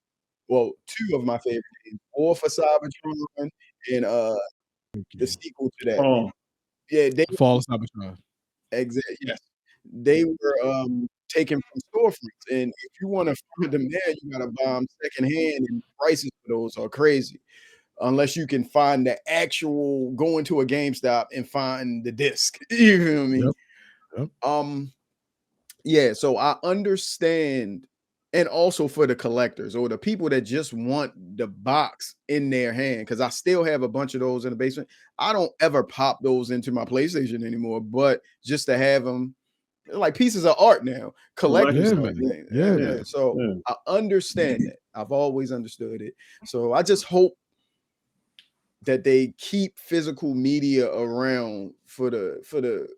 Well, 2 of my favorite games, War for Cybertron and the sequel to that. Oh, Yeah, they Fall of Cybertron. exactly, yes. They were taken from storefronts, and if you want to find them there, you gotta buy them secondhand, and prices for those are crazy. Unless you can find the actual, go into a GameStop and find the disc. You feel me? Yep. Yeah, so I understand. And also for the collectors or the people that just want the box in their hand, because I still have a bunch of those in the basement. I don't ever pop those into my PlayStation anymore, but just to have them, like pieces of art now, collectors. Yeah. So I understand that. I've always understood it. So I just hope that they keep physical media around for the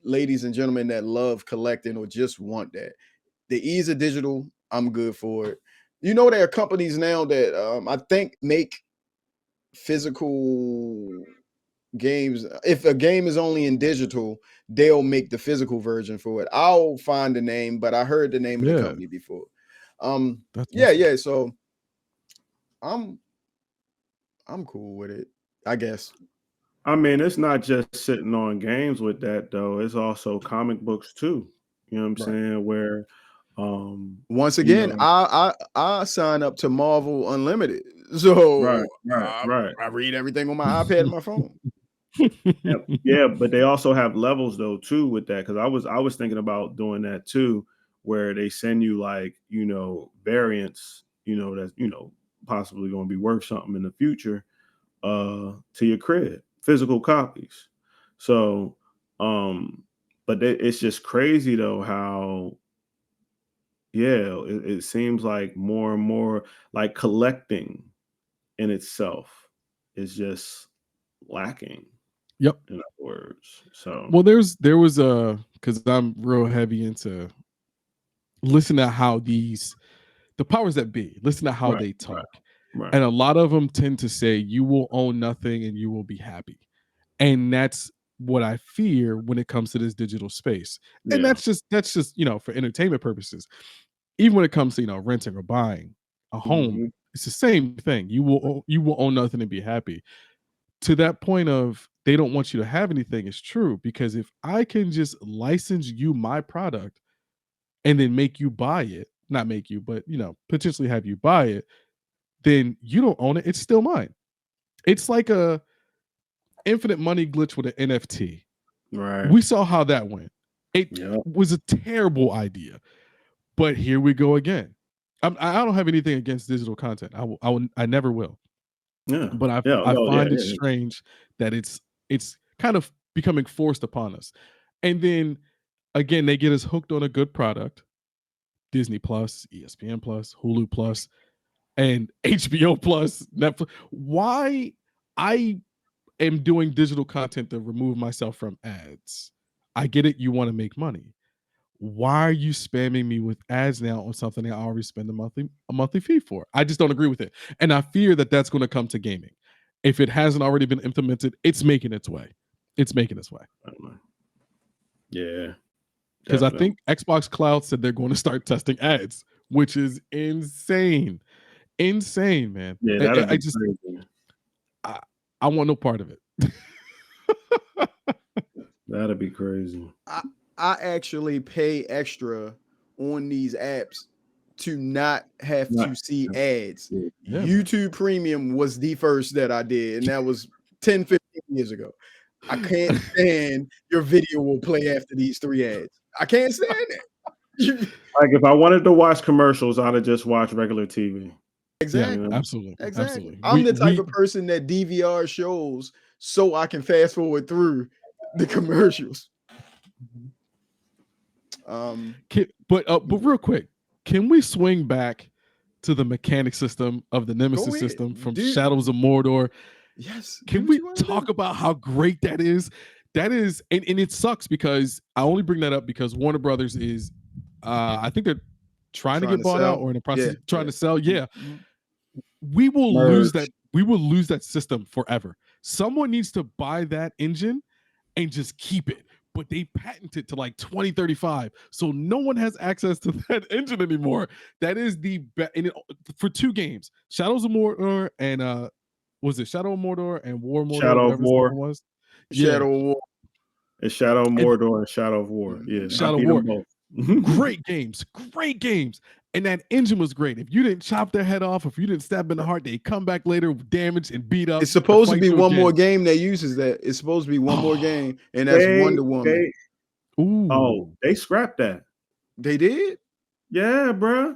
ladies and gentlemen that love collecting or just want that. The ease of digital, I'm good for it. You know, there are companies now that I think make physical games. If a game is only in digital, they'll make the physical version for it. I'll find the name, but I heard the name of the company before. That's yeah, awesome. yeah. So I'm cool with it, I guess. I mean, it's not just sitting on games with that though. It's also comic books too. You know what I'm saying? Where once again, I sign up to Marvel Unlimited. So right. I read everything on my iPad and my phone. Yeah, but they also have levels though too with that, because I was thinking about doing that too, where they send you like, variants, that's possibly going to be worth something in the future to your crib, physical copies. So but it's just crazy though how it seems like more and more like collecting in itself is just lacking. Yep. In other words. So Well, there was because I'm real heavy into listen to how the powers that be, listen to how they talk. Right. And a lot of them tend to say you will own nothing and you will be happy. And that's what I fear when it comes to this digital space. And that's just for entertainment purposes. Even when it comes to renting or buying a home, it's the same thing. You will own nothing and be happy. To that point of they don't want you to have anything is true, because if I can just license you my product and then make you buy it, not make you, but potentially have you buy it, then you don't own it. It's still mine. It's like a infinite money glitch with an NFT. Right. We saw how that went. It was a terrible idea, but here we go again. I don't have anything against digital content. I never will. Yeah. But I find it strange that it's kind of becoming forced upon us. And then again, they get us hooked on a good product. Disney Plus, ESPN Plus, Hulu Plus, and HBO Plus, Netflix. Why I am doing digital content to remove myself from ads. I get it, you want to make money. Why are you spamming me with ads now on something I already spend a monthly fee for? I just don't agree with it. And I fear that that's going to come to gaming. If it hasn't already been implemented, it's making its way. It's making its way. Yeah. Because I think Xbox Cloud said they're going to start testing ads, which is insane. Insane, man. Yeah, that'd be crazy. I want no part of it. That'd be crazy. I actually pay extra on these apps to not have to see ads. Yeah. YouTube Premium was the first that I did, and that was 10, 15 years ago. I can't stand your video will play after these 3 ads. I can't stand it. Like if I wanted to watch commercials, I'd have just watched regular TV. Exactly. Yeah, absolutely. Exactly. I'm the type of person that DVR shows so I can fast forward through the commercials. But real quick, can we swing back to the mechanic system of the Nemesis system from Shadows of Mordor? Yes. Can we talk about how great that is? That is, and it sucks because I only bring that up because Warner Brothers is, I think they're trying to get bought out or in the process trying to sell. Yeah. We will lose that. We will lose that system forever. Someone needs to buy that engine and just keep it. But they patent it to like 2035. So no one has access to that engine anymore. That is the best for 2 games. Shadows of Mordor and was it Shadow of Mordor and War Mordor? Shadow of War was. Shadow of War. It's Shadow of Mordor and Shadow of War. Yeah. Shadow of War. Great games. Great games. And that engine was great. If you didn't chop their head off, if you didn't stab in the heart, they come back later damaged and beat up. It's supposed to be one more game that uses that. It's supposed to be one more game, and that's Wonder Woman. They scrapped that. They did? Yeah, bro.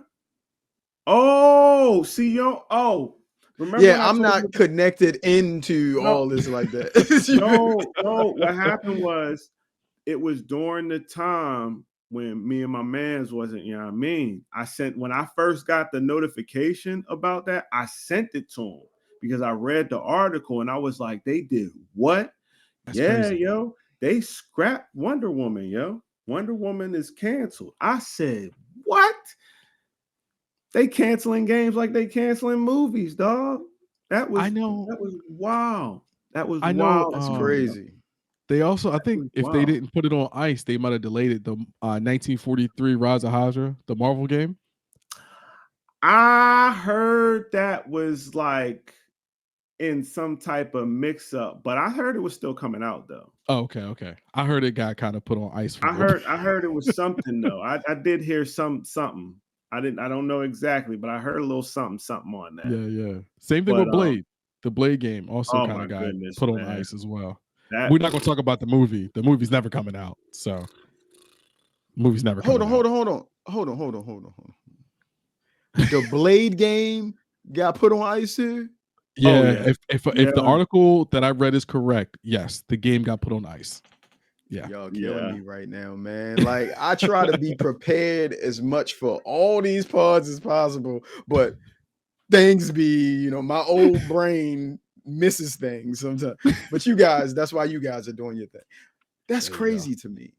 Oh, see, remember? Yeah, I'm not connected into all this like that. No. What happened was it was during the time when me and my mans wasn't, when I first got the notification about that, I sent it to him because I read the article and I was like, they did what? That's crazy. Yo, they scrapped Wonder Woman, yo. Wonder Woman is canceled. I said, what? They canceling games like they canceling movies, dog. That was I know. wild. That was I know. wild. That's crazy. They also, I think, if they Wow. didn't put it on ice, they might have delayed it. The 1943 Rise of Hydra, the Marvel game. I heard that was like in some type of mix up, but I heard it was still coming out though. Oh, okay. I heard it got kind of put on ice for I a little bit. heard it was something though. I did hear something. I don't know exactly, but I heard a little something on that. Yeah. Same thing But, with Blade. The Blade game also oh kind my of got goodness, put on man. ice as well. That We're not going to talk about the movie. The movie's never coming out. So, the movie's never Hold coming on. out. The Blade game got put on ice here. Yeah, Oh, yeah. if Yeah. the article that I read is correct, yes, the game got put on ice. Yeah. Y'all killing me right now, man. Like, I try to be prepared as much for all these pods as possible, but things be, my old brain misses things sometimes. But you guys, that's why you guys are doing your thing. That's crazy to me.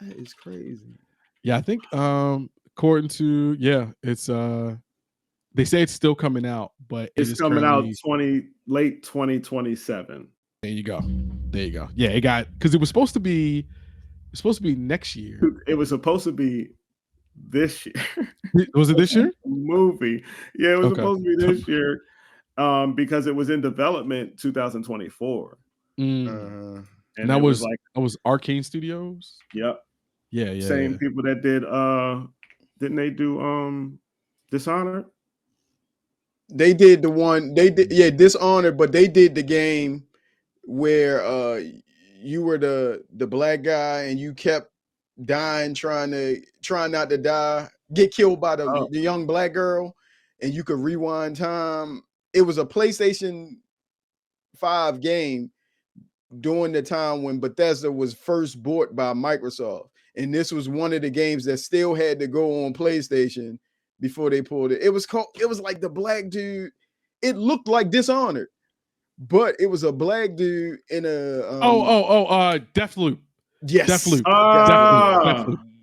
That is crazy. Yeah, I think according to it's they say it's still coming out, but it's coming out late 2027. There you go. Yeah, it got, because it was supposed to be next year. It was supposed to be this year. Was it this year? Movie. Yeah, it was supposed to be this year. Because it was in development 2024. And that was Arcane Studios. Yep. Yeah. Same people that did didn't they do Dishonored? They did Dishonored, but they did the game where you were the black guy and you kept dying, trying not to die, get killed by the young black girl, and you could rewind time. It was a PlayStation 5 game during the time when Bethesda was first bought by Microsoft, and this was one of the games that still had to go on PlayStation before they pulled it. It was like the black dude. It looked like Dishonored, but it was a black dude in a Deathloop. Yes. Deathloop.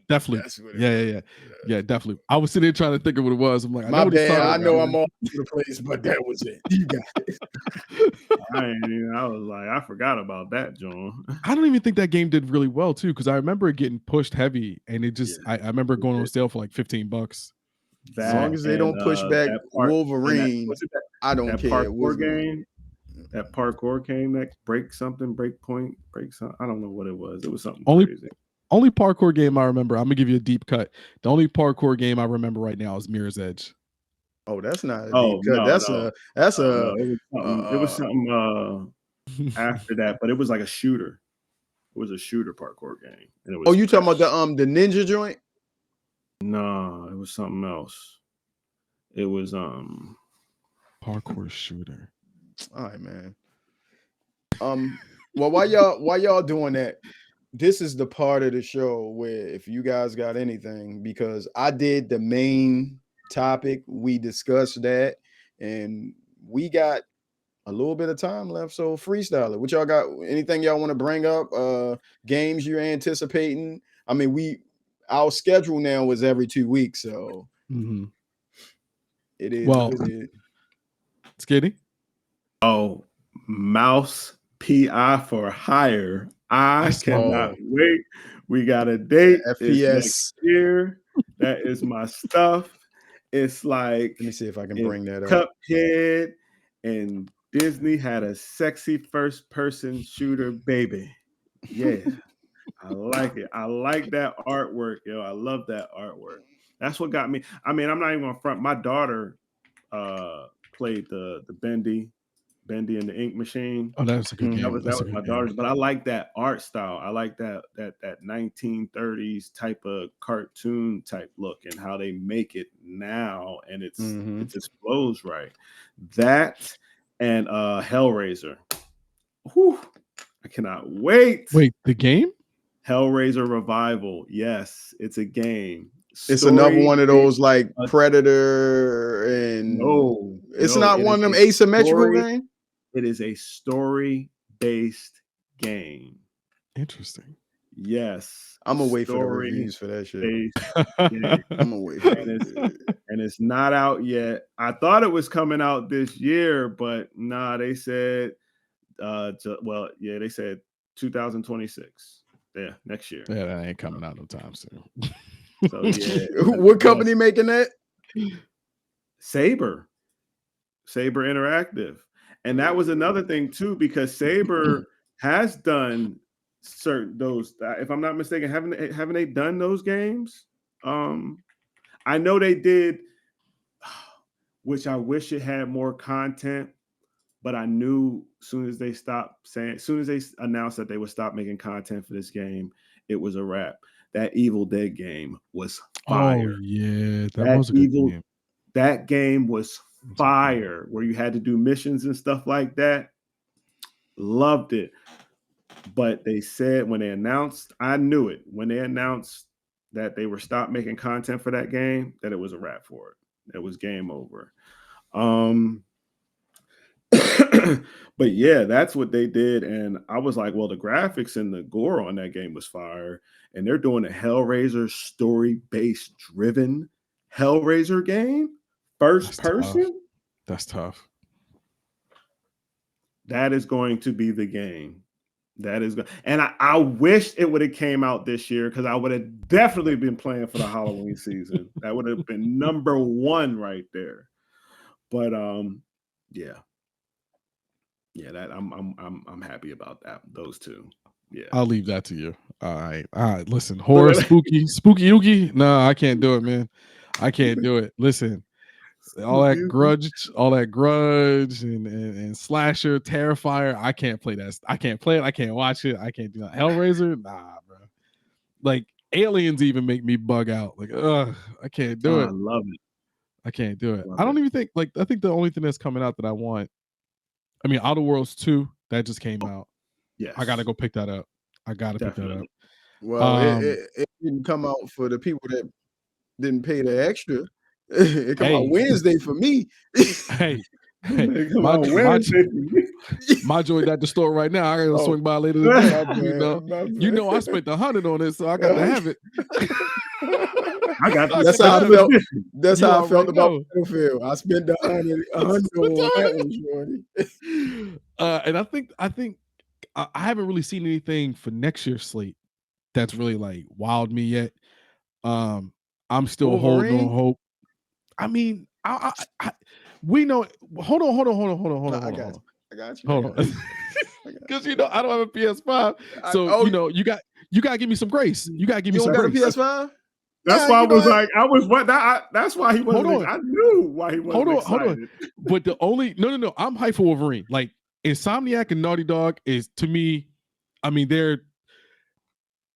Deathloop. Yeah, Deathloop. I was sitting there trying to think of what it was. I'm like, my bad. I know I'm all over the place, but that was it. You got it. I was like, I forgot about that, John. I don't even think that game did really well too, because I remember it getting pushed heavy, and it just I remember going on sale for like $15. As long as they don't push back Wolverine, I don't care. Parkour game. That parkour game that break something. I don't know what it was. It was something crazy. Only parkour game I remember. I'm gonna give you a deep cut. The only parkour game I remember right now is Mirror's Edge. Oh, that's not a deep cut. It was something after that, but it was like a shooter. It was a shooter parkour game. And it was you talking about the ninja joint? No, it was something else. It was parkour shooter. All right, man. Well, while y'all doing that, this is the part of the show where if you guys got anything, because I did the main topic, we discussed that, and we got a little bit of time left, so freestyle it. What y'all got? Anything y'all want to bring up? Games you're anticipating? I mean, our schedule now is every 2 weeks, so it is. Well, Skiddy. Oh, Mouse PI for hire. I cannot wait. We got a date. FPS next year. That is my stuff. It's like, let me see if I can bring that up. Cuphead and Disney had a sexy first-person shooter, baby. Yeah, I like it. I like that artwork, yo. I love that artwork. That's what got me. I mean, I'm not even gonna front. My daughter played the Bendy and the Ink Machine. Oh, that was a good game. That was my daughter's, but I like that art style. I like that 1930s type of cartoon type look and how they make it now, and it just flows right. That and Hellraiser. Whew, I cannot wait. Wait, the game? Hellraiser Revival. Yes, it's a game. It's another one of those like Predator, and it's not one of them asymmetrical games. It is a story-based game. Interesting. Yes. I'm gonna wait for the reviews for that shit. Game. I'm gonna wait for and it's not out yet. I thought it was coming out this year, but nah, they said they said 2026. Yeah, next year. Yeah, that ain't coming out no time soon. So yeah. What company making that? Saber Interactive. And that was another thing too, because Saber has done those, if I'm not mistaken, haven't they done those games? I know they did, which I wish it had more content, but I knew as soon as they announced that they would stop making content for this game, it was a wrap. That Evil Dead game was fire. Oh yeah, that was a good game. That game was fire, where you had to do missions and stuff like that. Loved it. But they said when they announced, I knew it, when they announced that they were stopped making content for that game, that it was a wrap for it. It was game over. But yeah, that's what they did. And I was like, well, the graphics and the gore on that game was fire. And they're doing a Hellraiser story-based driven Hellraiser game. First person? That's tough. That is going to be the game. That is good. And I wish it would have came out this year, because I would have definitely been playing for the Halloween season. That would have been number one right there. But yeah. Yeah, that I'm happy about that. Those two. Yeah. I'll leave that to you. All right. Listen, horror, spooky oogie. No, I can't do it, man. I can't do it. Listen. All that grudge and slasher, Terrifier. I can't play that. I can't play it. I can't watch it. I can't do that. Hellraiser, nah, bro. Like Aliens even make me bug out. Like, I can't do it. I love it. I can't do it. I don't even think, I think the only thing that's coming out that I want, I mean, Outer Worlds 2, that just came out. Yes. I gotta go pick that up. Pick that up. Well, it didn't come out for the people that didn't pay the extra. It come out Wednesday for me. My joint at the store right now. I gotta swing by later today. You know, I spent $100 on it, so I got to have it. That's how I felt. That's how I felt about Battlefield. I spent the $100 on that one, and I think I haven't really seen anything for next year's slate that's really like wowed me yet. I'm still holding on hope. I mean, we know. Hold on. I got you. Hold on, because you know I don't have a PS5, so you know you got to give me some grace. You got to give me some grace. You don't got a PS5? That's why I was like, that's why he wasn't. I knew why he wasn't excited. Hold on. But the only no, I'm hyped for Wolverine. Like Insomniac and Naughty Dog is, to me, I mean, they're,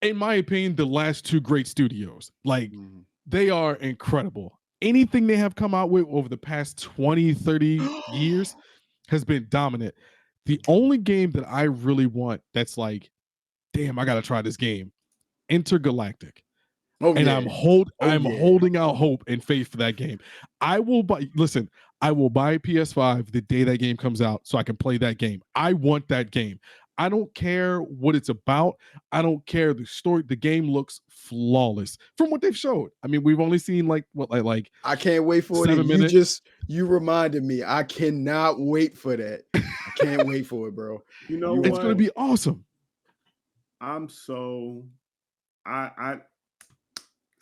in my opinion, the last two great studios. Like they are incredible. Anything they have come out with over the past 20, 30 years has been dominant. The only game that I really want that's like, damn, I gotta try this game, Intergalactic. I'm holding out hope and faith for that game. I will buy a PS5 the day that game comes out so I can play that game. I want that game. I don't care what it's about. I don't care the story. The game looks flawless from what they've showed. I mean, we've only seen like I can't wait for 7 it. minutes. You reminded me. I cannot wait for that. I can't wait for it, bro. You know it's gonna be awesome. I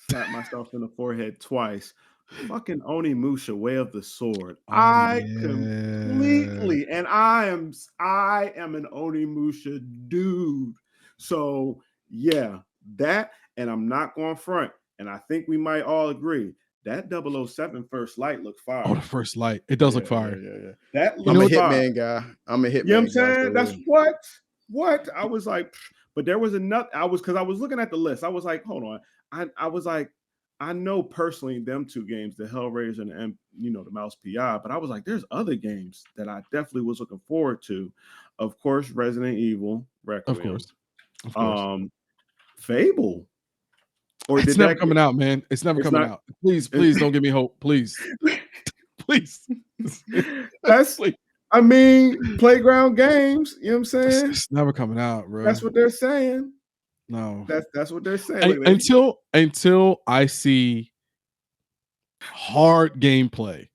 slapped myself in the forehead twice. Fucking Onimusha, Way of the Sword. Completely, and I am an Onimusha dude. So yeah, that, and I'm not going front, and I think we might all agree that 007 First Light looked fire. Oh, the First Light, it does look fire. Yeah. That I'm a Hitman guy. I'm a Hitman. You know what I'm saying? That's what I was like. But there was because I was looking at the list. I was like, hold on. I was like, I know personally them two games, the Hellraiser and the Mouse PI, but I was like, there's other games that I definitely was looking forward to. Of course, Resident Evil, Requiem. Of course. Fable. Or it's never coming out, man. It's never coming out. Please don't give me hope. Please. Please. I mean, Playground Games, you know what I'm saying? It's never coming out, bro. That's what they're saying. No. That's what they're saying. Until I see hard gameplay,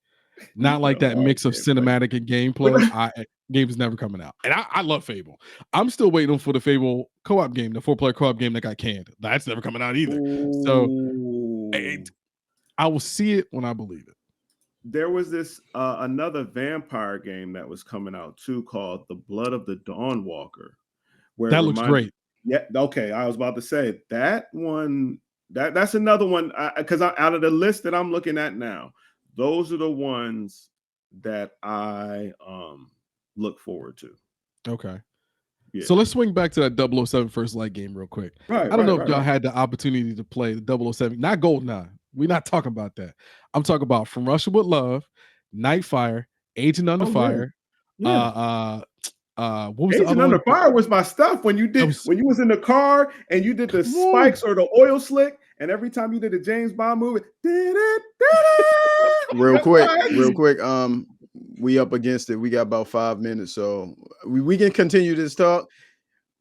not like that mix of cinematic and gameplay. Game is never coming out. And I love Fable. I'm still waiting for the Fable co-op game, the 4-player co-op game that got canned. That's never coming out either. So I will see it when I believe it. There was this another vampire game that was coming out too called The Blood of the Dawnwalker. Where that looks great. Yeah, okay. I was about to say that one. That's another one because out of the list that I'm looking at now, those are the ones that I look forward to. Okay. Yeah. So let's swing back to that 007 First Light game real quick. Right. I don't know if y'all had the opportunity to play the 007, not GoldenEye. We're not talking about that. I'm talking about From Russia with Love, Nightfire, Agent Under Fire. Yeah. What was Agent the other Under one? Fire was my stuff when you was in the car and you did the spikes or the oil slick, and every time you did a James Bond movie, real quick. We up against it. We got about 5 minutes, so we can continue this talk.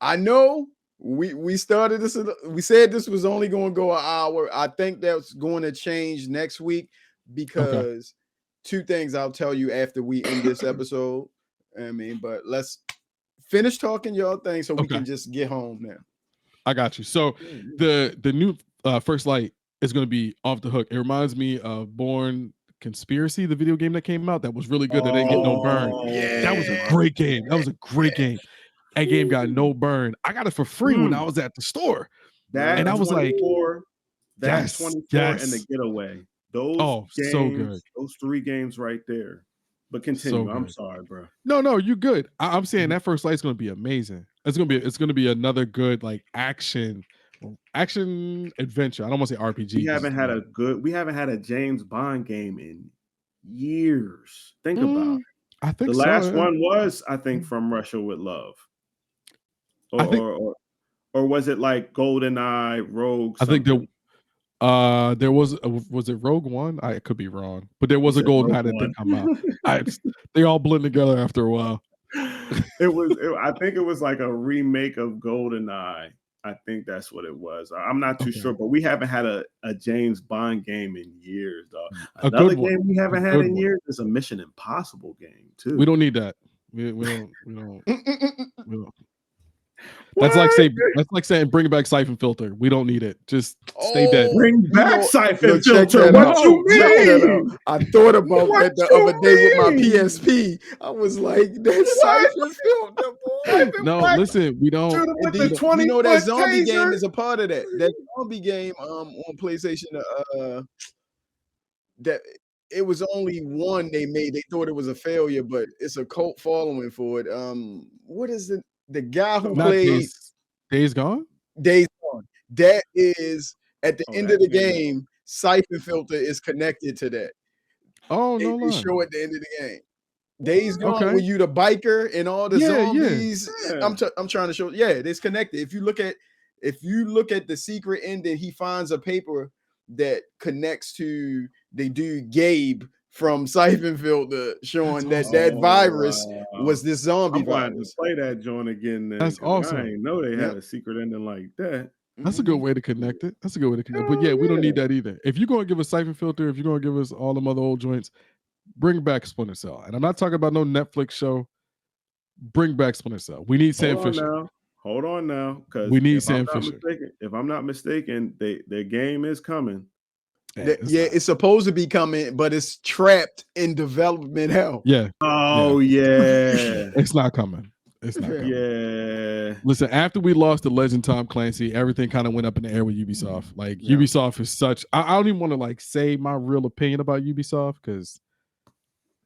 I know we started this. We said this was only going to go an hour. I think that's going to change next week because two things I'll tell you after we end this episode. I mean, but let's finish talking your thing so we can just get home now. I got you. So the new First Light is going to be off the hook. It reminds me of Born Conspiracy, the video game that came out that was really good. That didn't get no burn. Yeah, that was a great game. That was a great game. That game got no burn. I got it for free when I was at the store. And I was like, that's 24 and The Getaway. Those games, so good. Those 3 games right there. But continue. I'm sorry, bro. No, you're good. I'm saying that First Light's going to be amazing. It's going to be another good like action adventure. I don't want to say RPG. We haven't had a James Bond game in years. Think about it. I think the last one was, I think, From Russia with Love. Or was it like GoldenEye, Rogue? Something? I think there was it Rogue One? I could be wrong, but there was a GoldenEye that did come out. They all blend together after a while. I think it was like a remake of GoldenEye. I think that's what it was. I'm not too sure, but we haven't had a James Bond game in years, dog. Another game we haven't had in years is a Mission Impossible game too. We don't need that. We don't. That's like saying bring back Siphon Filter. We don't need it. Just stay dead. Bring back Siphon Filter. What you mean? I thought about that the other day with my PSP. I was like, that Siphon Filter, boy. No, listen, we don't. You know that zombie game is a part of that. That zombie game on PlayStation. That it was only one they made. They thought it was a failure, but it's a cult following for it. What is it? The guy who played Days Gone? Days Gone. That is at the end of the game. Siphon Filter is connected to that. Oh, no. They show at the end of the game. Days Gone, when you the biker and all the zombies. Yeah. I'm trying to show. Yeah, it's connected. If you look at the secret ending, he finds a paper that connects to the dude Gabe from Siphon Filter, showing that virus was this zombie virus. To play that joint again. Then, that's awesome. I didn't know they had a secret ending like that. That's a good way to connect it. But yeah, we don't need that either. If you're going to give us Siphon Filter, if you're going to give us all them other old joints, bring back Splinter Cell. And I'm not talking about no Netflix show. Bring back Splinter Cell. We need Sam Fisher. Hold on now, because we need Sam Fisher. If I'm not mistaken, their game is coming. It's supposed to be coming, but it's trapped in development hell. Yeah. Oh yeah. It's not coming. It's not coming. Yeah. Listen, after we lost the legend Tom Clancy, everything kind of went up in the air with Ubisoft. Like Ubisoft is such. I don't even want to like say my real opinion about Ubisoft because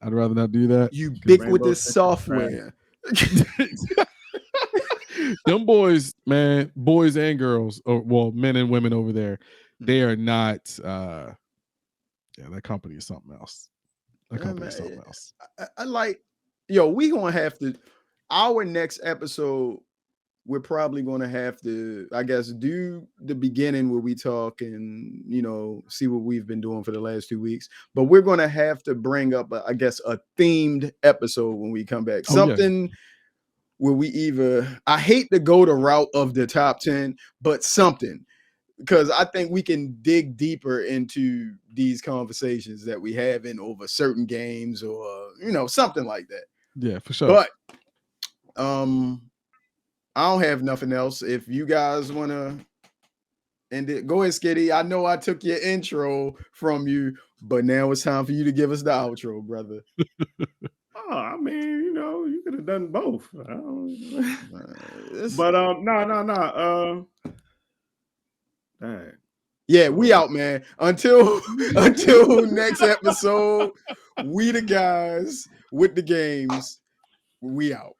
I'd rather not do that. Ubiquitous software. Them boys, man, boys and girls, or men and women over there. They are not. That company is something else. I like. We gonna have to. Our next episode, we're probably gonna have to, I guess, do the beginning where we talk and see what we've been doing for the last 2 weeks. But we're gonna have to bring up, I guess, a themed episode when we come back. Something where we either, I hate to go the route of the top 10, but something, because I think we can dig deeper into these conversations that we have in over certain games or, something like that. Yeah, for sure. But I don't have nothing else. If you guys want to end it, go ahead, Skiddy. I know I took your intro from you, but now it's time for you to give us the outro, brother. Oh, I mean, you could have done both. But no. Dang. Yeah, we out, man. Until next episode, we the guys with the games. We out.